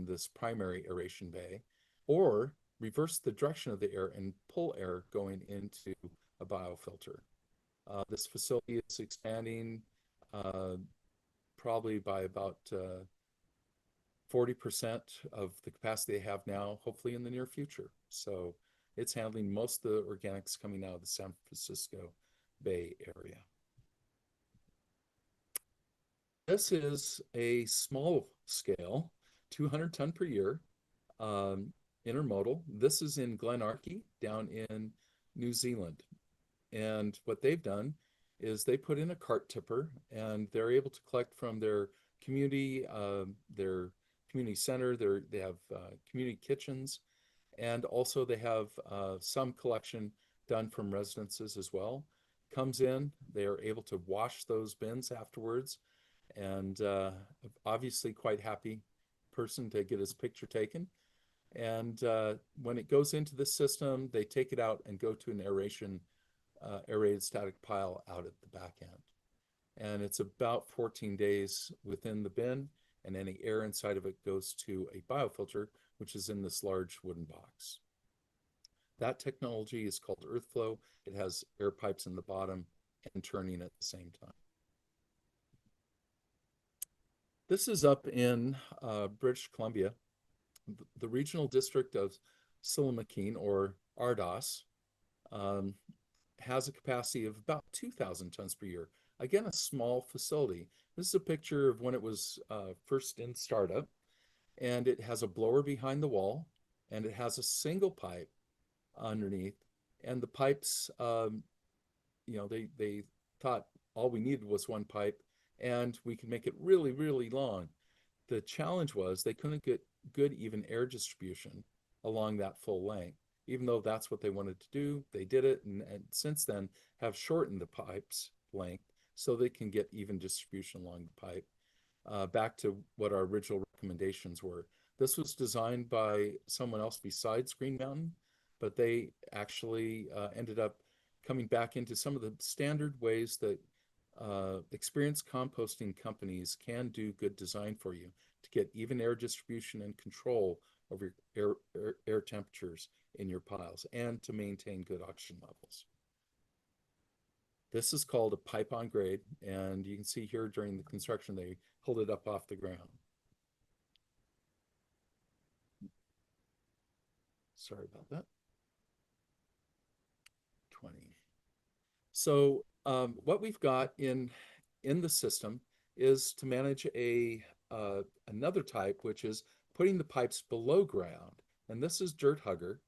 this primary aeration bay, or reverse the direction of the air and pull air going into a biofilter. This facility is expanding probably by about 40% of the capacity they have now, hopefully in the near future. So it's handling most of the organics coming out of the San Francisco Bay Area. This is a small scale, 200 ton per year, intermodal. This is in Glenarchy down in New Zealand. And what they've done is they put in a cart tipper and they're able to collect from their community center. They have community kitchens, and also they have some collection done from residences as well. Comes in, they are able to wash those bins afterwards, and obviously quite happy person to get his picture taken. And when it goes into the system, they take it out and go to an aerated static pile out at the back end. And it's about 14 days within the bin, and any air inside of it goes to a biofilter, which is in this large wooden box. That technology is called EarthFlow. It has air pipes in the bottom and turning at the same time. This is up in British Columbia. The regional district of Silamakeen, or Ardos, has a capacity of about 2,000 tons per year. Again, a small facility. This is a picture of when it was first in startup, and it has a blower behind the wall, and it has a single pipe underneath. And the pipes, they thought all we needed was one pipe, and we could make it really, really long. The challenge was they couldn't get good even air distribution along that full length. Even though that's what they wanted to do, they did it, and since then have shortened the pipes length so they can get even distribution along the pipe. Back to what our original recommendations were. This was designed by someone else besides Green Mountain, but they actually ended up coming back into some of the standard ways that experienced composting companies can do good design for you to get even air distribution and control over air temperatures in your piles and to maintain good oxygen levels. This is called a pipe on grade, and you can see here during the construction they pulled it up off the ground. Sorry about that. 20. So what we've got in the system is to manage another type, which is putting the pipes below ground. And this is Dirt Hugger.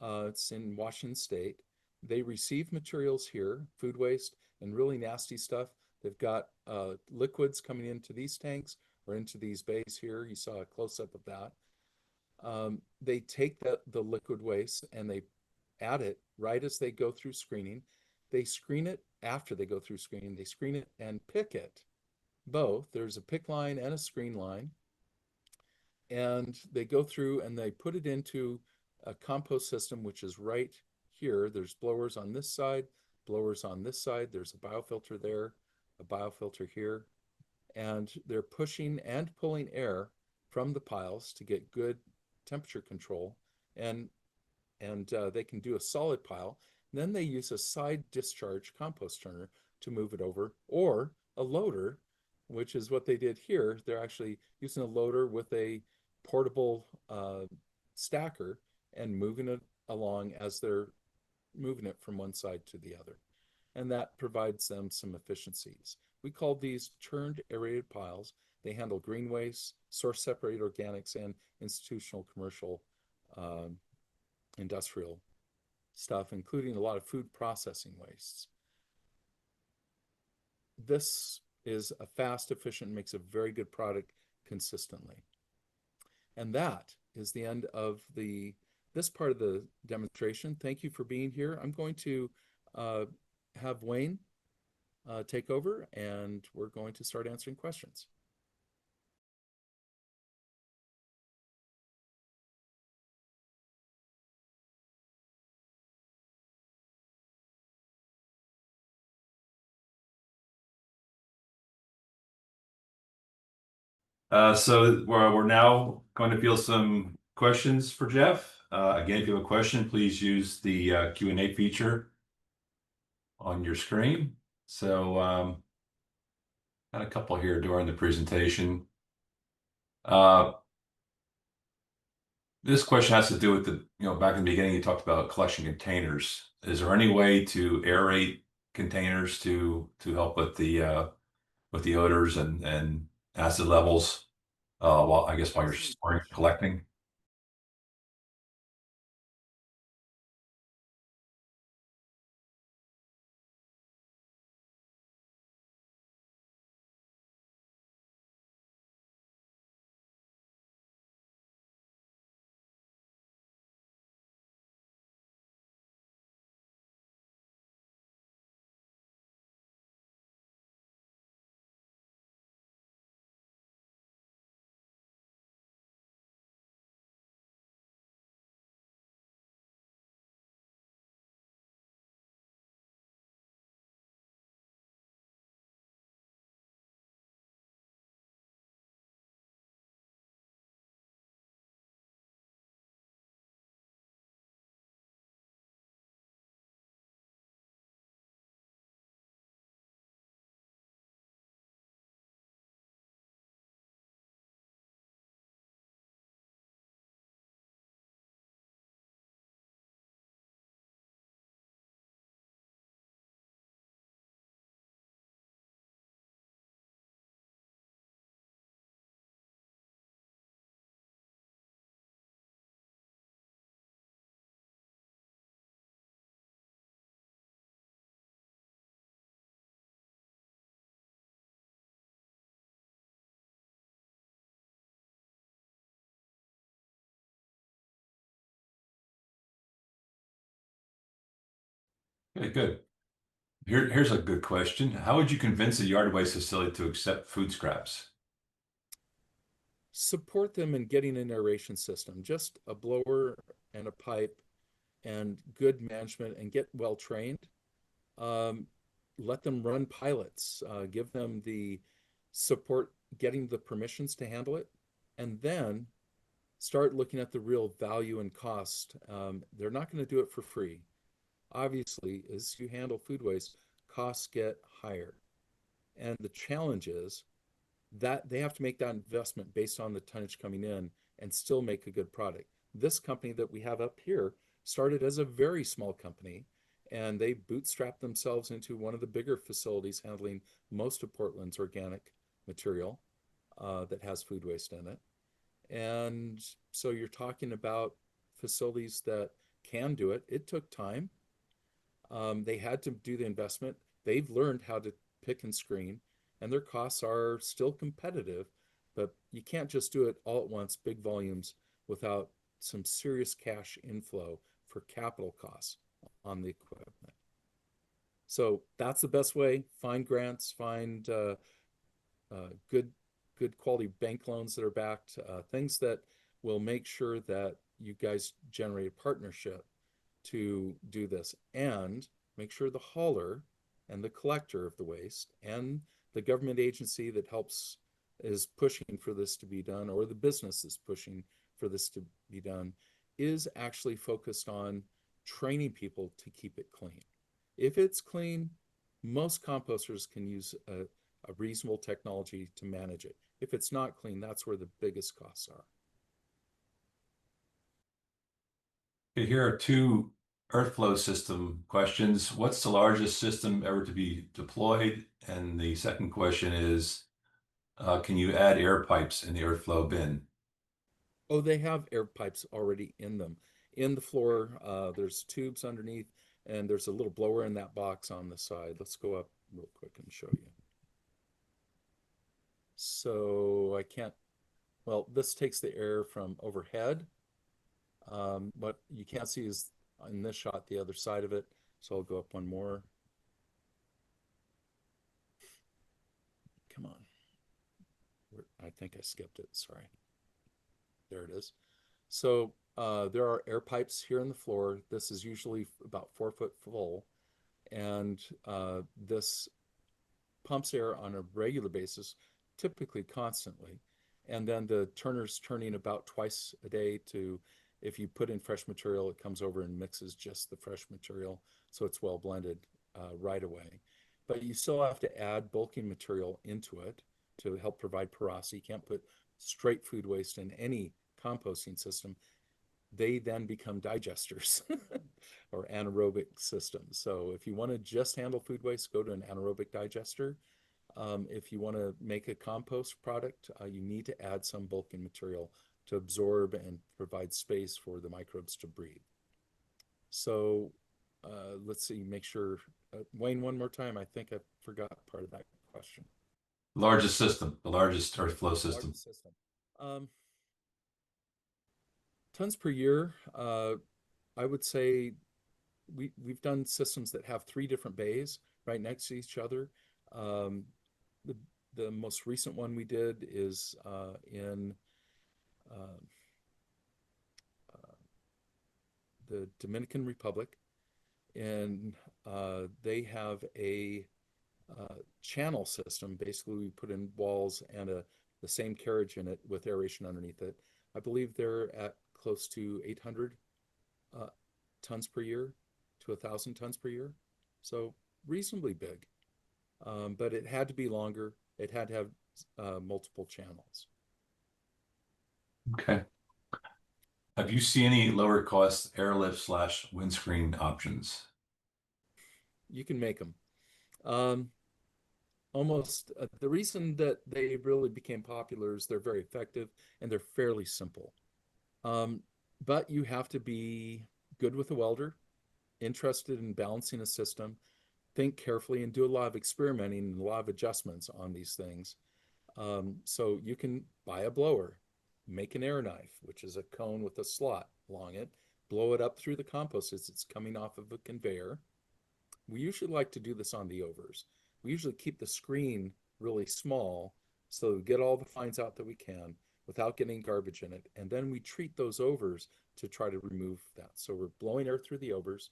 It's in Washington State. They receive materials here, food waste and really nasty stuff. They've got liquids coming into these tanks or into these bays here. You saw a close-up of that. They take the liquid waste and they add it right as they go through screening. They screen it after they go through screening. They screen it and pick it. Both. There's a pick line and a screen line. And they go through and they put it into a compost system, which is right here. There's blowers on this side, blowers on this side. There's a biofilter there, a biofilter here. And they're pushing and pulling air from the piles to get good temperature control. And they can do a solid pile. And then they use a side discharge compost turner to move it over, or a loader, which is what they did here. They're actually using a loader with a portable stacker and moving it along as they're moving it from one side to the other. And that provides them some efficiencies. We call these turned aerated piles. They handle green waste, source separated organics, and institutional, commercial, industrial stuff, including a lot of food processing wastes. This is a fast, efficient, makes a very good product consistently. And that is the end of this part of the demonstration. Thank you for being here. I'm going to have Wayne take over, and we're going to start answering questions. So we're now going to field some questions for Jeff. Again, if you have a question, please use the Q&A feature on your screen. So got a couple here during the presentation. This question has to do with back in the beginning, you talked about collection containers. Is there any way to aerate containers to help with the odors and acid levels? While you're storing, collecting. Okay, good. Here's a good question. How would you convince a yard waste facility to accept food scraps? Support them in getting an aeration system, just a blower and a pipe and good management and get well trained. Um, let them run pilots, give them the support, getting the permissions to handle it, and then start looking at the real value and cost. They're not going to do it for free. Obviously, as you handle food waste, costs get higher. And the challenge is that they have to make that investment based on the tonnage coming in and still make a good product. This company that we have up here started as a very small company, and they bootstrapped themselves into one of the bigger facilities handling most of Portland's organic material that has food waste in it. And so you're talking about facilities that can do it. It took time. They had to do the investment. They've learned how to pick and screen, and their costs are still competitive, but you can't just do it all at once, big volumes, without some serious cash inflow for capital costs on the equipment. So that's the best way. Find grants, find good quality bank loans that are backed, things that will make sure that you guys generate a partnership to do this, and make sure the hauler and the collector of the waste and the government agency that helps is pushing for this to be done, or the business is pushing for this to be done, is actually focused on training people to keep it clean. If it's clean, most composters can use a reasonable technology to manage it. If it's not clean, that's where the biggest costs are. Okay, here are two earth flow system questions. What's the largest system ever to be deployed? And the second question is, can you add air pipes in the earth flow bin? Oh, they have air pipes already in them. In the floor, there's tubes underneath, and there's a little blower in that box on the side. Let's go up real quick and show you. So I can't, well, this takes the air from overhead. What you can't see is in this shot the other side of it. So I'll go up one more. Come on. I think I skipped it. Sorry. There it is. So there are air pipes here in the floor. This is usually about 4 foot full, and this pumps air on a regular basis, typically constantly. And then the turner's turning about twice a day to, if you put in fresh material, it comes over and mixes just the fresh material, so it's well blended right away. But you still have to add bulking material into it to help provide porosity. You can't put straight food waste in any composting system. They then become digesters or anaerobic systems. So if you want to just handle food waste, go to an anaerobic digester. If you want to make a compost product, you need to add some bulking material to absorb and provide space for the microbes to breathe. So let's see, make sure, Wayne, one more time. I think I forgot part of that question. Largest system, the largest earth flow system. Largest system. Tons per year. I would say we've done systems that have 3 different bays right next to each other. Um, the the most recent one we did is in uh, uh, the Dominican Republic, and they have a channel system. Basically, we put in walls and the same carriage in it with aeration underneath it. I believe they're at close to 800 uh, tons per year to 1,000 tons per year, so reasonably big. But it had to be longer. It had to have multiple channels. Okay. Have you seen any lower cost airlift slash windscreen options? You can make them. Um, Almost the reason that they really became popular is they're very effective and they're fairly simple. Um, but you have to be good with a welder, interested in balancing a system, think carefully, and do a lot of experimenting and a lot of adjustments on these things. So you can buy a blower, make an air knife, which is a cone with a slot along it, blow it up through the compost as it's coming off of a conveyor, we usually like to do this on the overs. We usually keep the screen really small so we get all the fines out that we can without getting garbage in it. And then we treat those overs to try to remove that. So we're blowing air through the overs,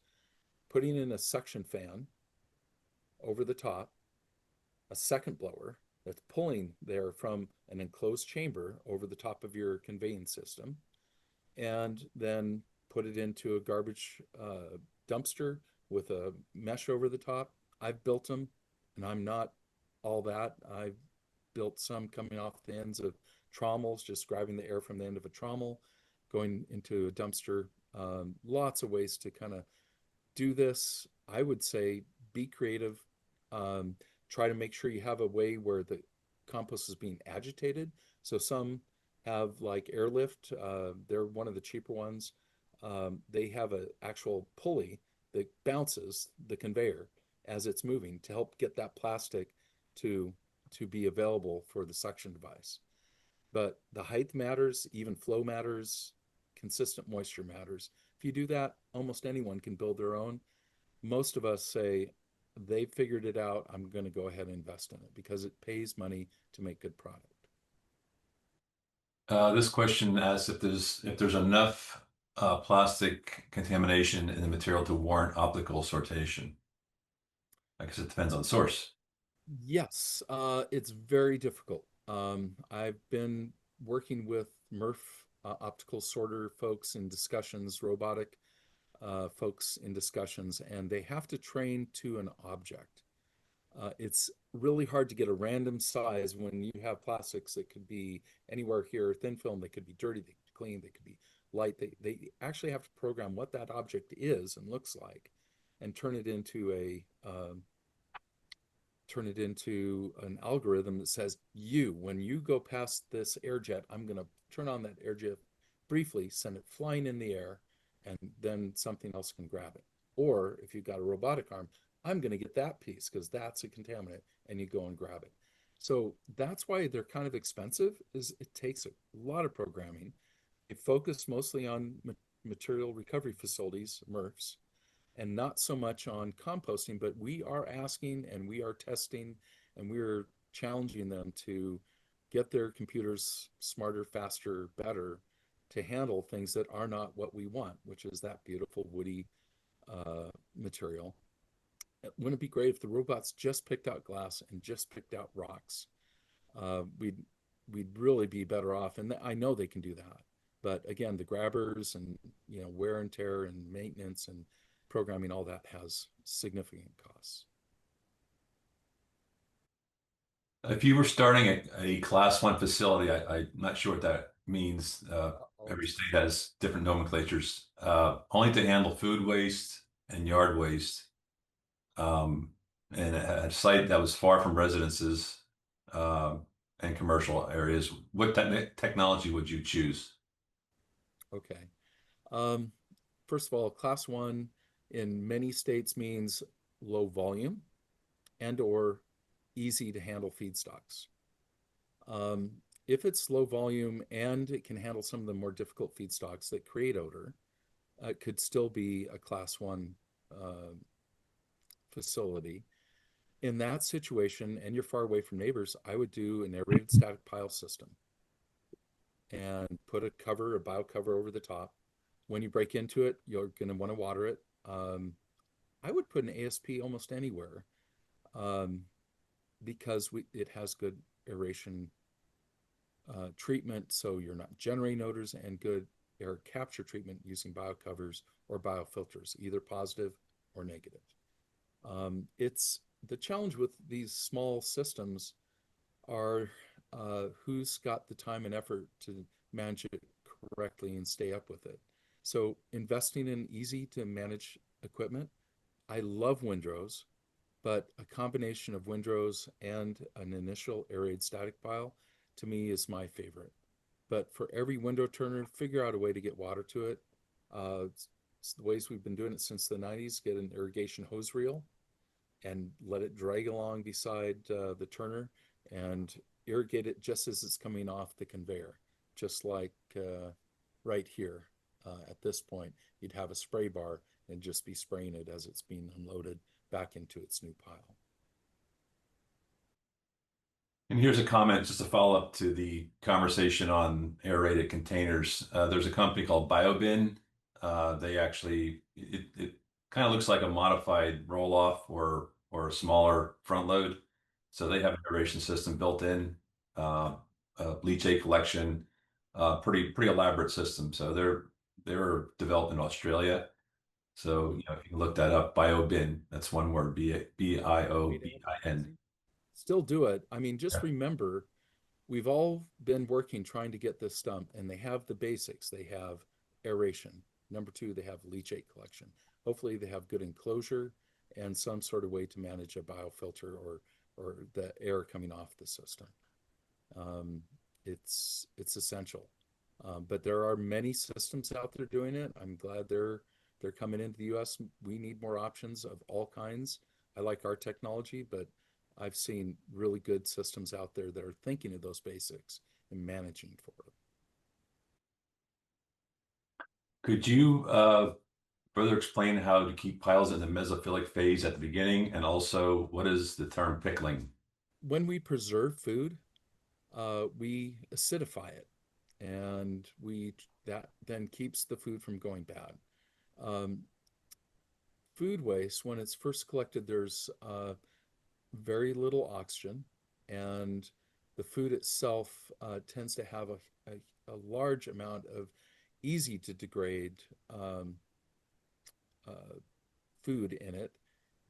putting in a suction fan over the top, a second blower that's pulling the air from an enclosed chamber over the top of your conveying system, and then put it into a garbage dumpster with a mesh over the top. I've built them, and I'm not all that. I've built some coming off the ends of trommels, just grabbing the air from the end of a trommel, going into a dumpster. Lots of ways to kind of do this. I would say be creative. Um, Try to make sure you have a way where the compost is being agitated. So some have like airlift. They're one of the cheaper ones. They have an actual pulley that bounces the conveyor as it's moving to help get that plastic to be available for the suction device. But the height matters, even flow matters, consistent moisture matters. If you do that, almost anyone can build their own. Most of us say they figured it out. I'm going to go ahead and invest in it because it pays money to make good product. This question asks if there's enough plastic contamination in the material to warrant optical sortation. I guess it depends on the source. Yes, it's very difficult. I've been working with MRF optical sorter folks in discussions, robotic folks in discussions, and they have to train to an object. It's really hard to get a random size when you have plastics that could be anywhere here, thin film, they could be dirty, they could be clean, they could be light. They actually have to program what that object is and looks like and turn it into an algorithm that says, when you go past this air jet, I'm going to turn on that air jet briefly, send it flying in the air, and then something else can grab it. Or if you've got a robotic arm, I'm going to get that piece because that's a contaminant, and you go and grab it. So that's why they're kind of expensive, is it takes a lot of programming. They focus mostly on material recovery facilities, MRFs, and not so much on composting, but we are asking and we are testing and we're challenging them to get their computers smarter, faster, better to handle things that are not what we want, which is that beautiful woody material. Wouldn't it be great if the robots just picked out glass and just picked out rocks? We'd really be better off, and I know they can do that. But again, the grabbers and wear and tear and maintenance and programming, all that has significant costs. If you were starting a class one facility, I'm not sure what that means. Every state has different nomenclatures. Only to handle food waste and yard waste, and a site that was far from residences and commercial areas. What technology would you choose? Okay. Um, First of all, class one in many states means low volume and or easy to handle feedstocks. Um, if it's low volume and it can handle some of the more difficult feedstocks that create odor, it could still be a class one uh, facility. In that situation, and you're far away from neighbors, I would do an aerated static pile system and put a cover, a bio cover over the top. When you break into it, you're going to want to water it. I would put an ASP almost anywhere um, because it has good aeration treatment, so you're not generating odors, and good air capture treatment using biocovers or biofilters, either positive or negative. It's the challenge with these small systems are who's got the time and effort to manage it correctly and stay up with it. So investing in easy to manage equipment. I love windrows, but a combination of windrows and an initial aerated static pile to me is my favorite. But for every window turner, figure out a way to get water to it. It's the ways we've been doing it since the 90s. Get an irrigation hose reel and let it drag along beside the turner and irrigate it just as it's coming off the conveyor. Just like right here at this point, you'd have a spray bar and just be spraying it as it's being unloaded back into its new pile. And here's a comment, just a follow up to the conversation on aerated containers. There's a company called BioBin. They actually, it kind of looks like a modified roll off or a smaller front load. So they have an aeration system built in, a leachate collection, pretty elaborate system. So they're developed in Australia. So if you can look that up, BioBin, that's one word, BIOBIN. Still do it. I mean, just remember, we've all been working trying to get this done, and they have the basics. They have aeration. Number two, they have leachate collection. Hopefully, they have good enclosure and some sort of way to manage a biofilter or the air coming off the system. Um, it's essential. But there are many systems out there doing it. I'm glad they're coming into the U.S. We need more options of all kinds. I like our technology, but I've seen really good systems out there that are thinking of those basics and managing for it. Could you further explain how to keep piles in the mesophilic phase at the beginning, and also what is the term pickling? When we preserve food, we acidify it, and we that then keeps the food from going bad. Um, Food waste, when it's first collected, there's very little oxygen, and the food itself tends to have a large amount of easy to degrade uh, food in it.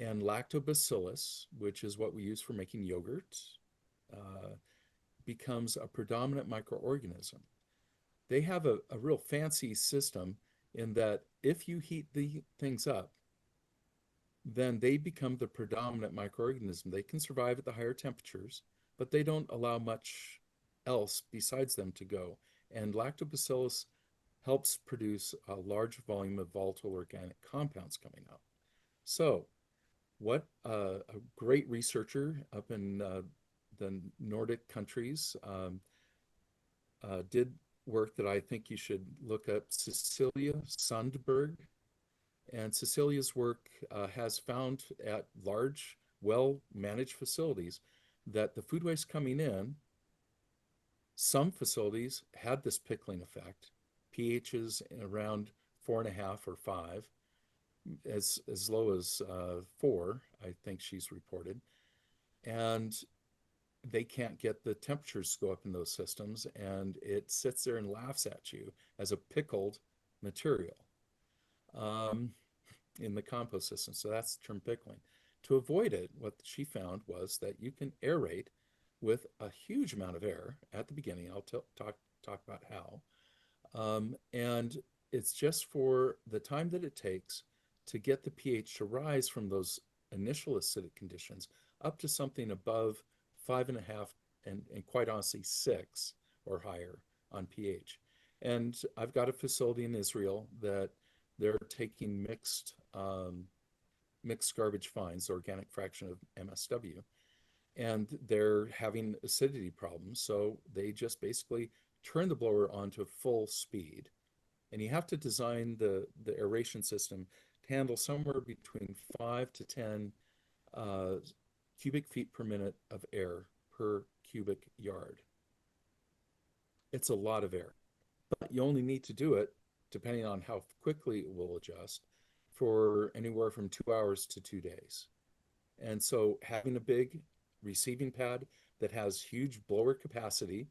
And lactobacillus, which is what we use for making yogurt, uh, becomes a predominant microorganism. They have a real fancy system in that if you heat the things up, then they become the predominant microorganism. They can survive at the higher temperatures, but they don't allow much else besides them to go. And lactobacillus helps produce a large volume of volatile organic compounds coming out. So, what a great researcher up in the Nordic countries did work that I think you should look up, Cecilia Sundberg. And Cecilia's work has found at large, well managed facilities that the food waste coming in, some facilities had this pickling effect, pHs around 4.5 or 5, as low as 4, I think she's reported. And they can't get the temperatures to go up in those systems, and it sits there and laughs at you as a pickled material. Um, in the compost system. So that's the term pickling. To avoid it, what she found was that you can aerate with a huge amount of air at the beginning. I'll talk about how. And it's just for the time that it takes to get the pH to rise from those initial acidic conditions up to something above 5.5 and quite honestly 6 or higher on pH. And I've got a facility in Israel that they're taking mixed garbage fines, organic fraction of MSW, and they're having acidity problems. So they just basically turn the blower on to full speed. And you have to design the aeration system to handle somewhere between 5 to 10 uh, cubic feet per minute of air per cubic yard. It's a lot of air, but you only need to do it, depending on how quickly it will adjust, for anywhere from 2 hours to 2 days. And so having a big receiving pad that has huge blower capacity,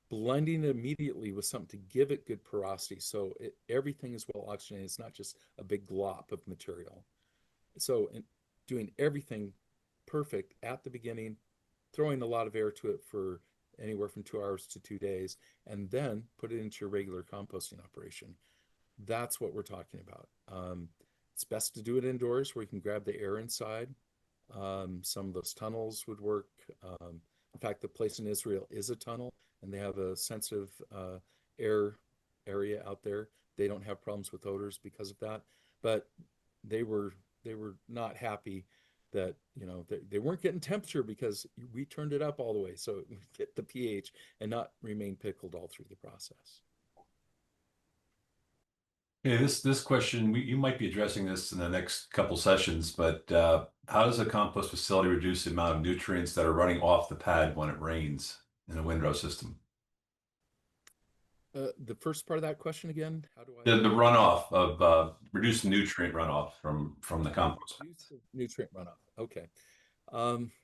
blending it immediately with something to give it good porosity so everything is well oxygenated. It's not just a big glop of material. So doing everything perfect at the beginning, throwing a lot of air to it for anywhere from 2 hours to 2 days, and then put it into your regular composting operation. That's what we're talking about. It's best to do it indoors where you can grab the air inside. Some of those tunnels would work. In fact, the place in Israel is a tunnel, and they have a sensitive air area out there. They don't have problems with odors because of that, but they were not happy that they weren't getting temperature because we turned it up all the way so it would get the pH and not remain pickled all through the process. Okay, this question you might be addressing this in the next couple sessions, but how does a compost facility reduce the amount of nutrients that are running off the pad when it rains in a windrow system? The first part of that question again, how do I The runoff of reduce nutrient runoff from the compost. reduce the nutrient runoff? Okay.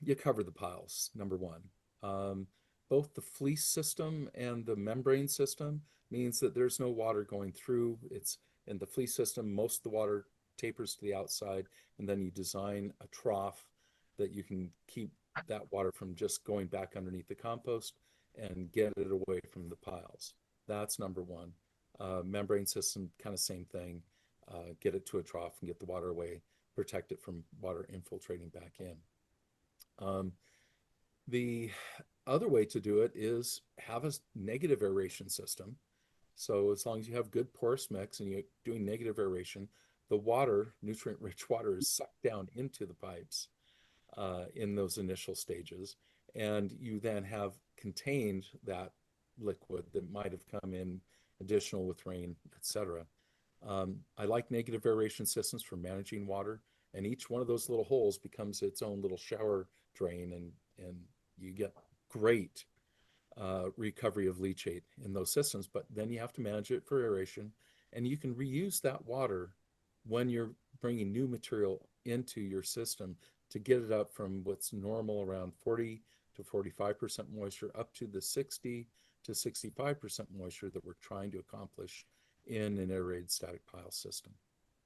You cover the piles, number one. Um, Both the fleece system and the membrane system means that there's no water going through. It's in the fleece system, most of the water tapers to the outside, and then you design a trough that you can keep that water from just going back underneath the compost and get it away from the piles. That's number one. Membrane system, kind of same thing. Get it to a trough and get the water away, protect it from water infiltrating back in. Um, the other way to do it is have a negative aeration system. So as long as you have good porous mix and you're doing negative aeration, the water, nutrient-rich water, is sucked down into the pipes in those initial stages, and you then have contained that liquid that might have come in additional with rain, etc. I like negative aeration systems for managing water, and each one of those little holes becomes its own little shower drain, and you get great recovery of leachate in those systems. But then you have to manage it for aeration, and you can reuse that water when you're bringing new material into your system to get it up from what's normal around 40 to 45% moisture up to the 60 to 65% moisture that we're trying to accomplish in an aerated static pile system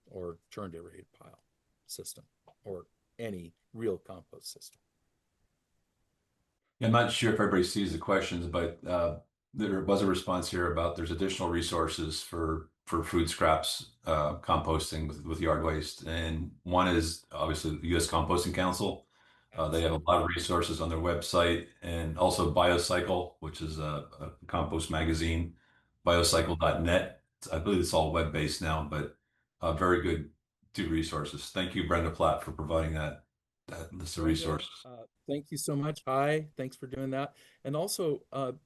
or churned aerated pile system or any real compost system. I'm not sure if everybody sees the questions, but there was a response here about there's additional resources for food scraps composting with yard waste, and one is obviously the U.S. Composting Council. They have a lot of resources on their website, and also Biocycle, which is a compost magazine, biocycle.net. I believe it's all web-based now, but very good two resources. Thank you, Brenda Platt, for providing that list of Brenda, resources. thank you so much. Hi, thanks for doing that. And also,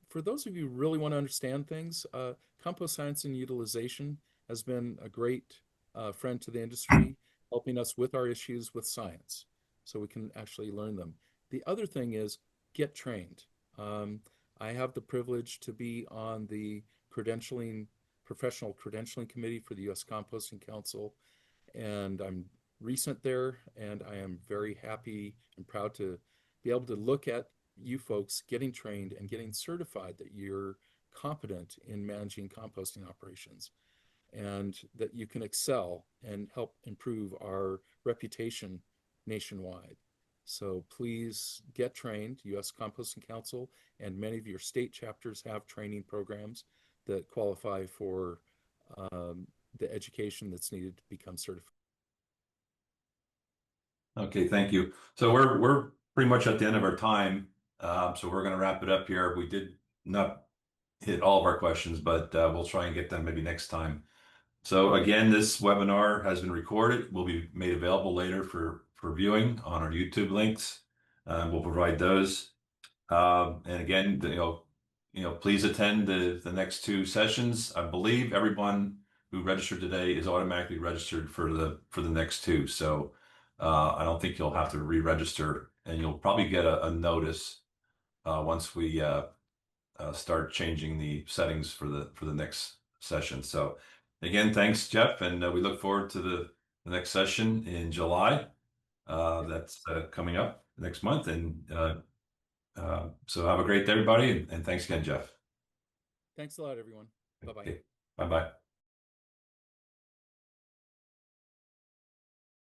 for those of you who really want to understand things, compost science and utilization has been a great friend to the industry, helping us with our issues with science so we can actually learn them. The other thing is get trained. Um, I have the privilege to be on the credentialing, professional credentialing committee for the U.S. Composting Council, and I'm recent there, and I am very happy and proud to be able to look at you folks getting trained and getting certified that you're competent in managing composting operations and that you can excel and help improve our reputation nationwide. So please get trained. U.S. Composting Council and many of your state chapters have training programs that qualify for the education that's needed to become certified. Okay, thank you. So we're pretty much at the end of our time, so we're going to wrap it up here. We did not hit all of our questions, but we'll try and get them maybe next time. So again, this webinar has been recorded. Will be made available later for viewing on our YouTube links. We'll provide those. And again, please attend the next two sessions. I believe everyone who registered today is automatically registered for the next two. So I don't think you'll have to re-register, and you'll probably get a notice once we start changing the settings for the next session. So again, thanks, Jeff, and we look forward to the next session in July. That's coming up next month, and so have a great day, everybody, and thanks again, Jeff. Thanks a lot, everyone. Bye-bye. Okay. Bye-bye.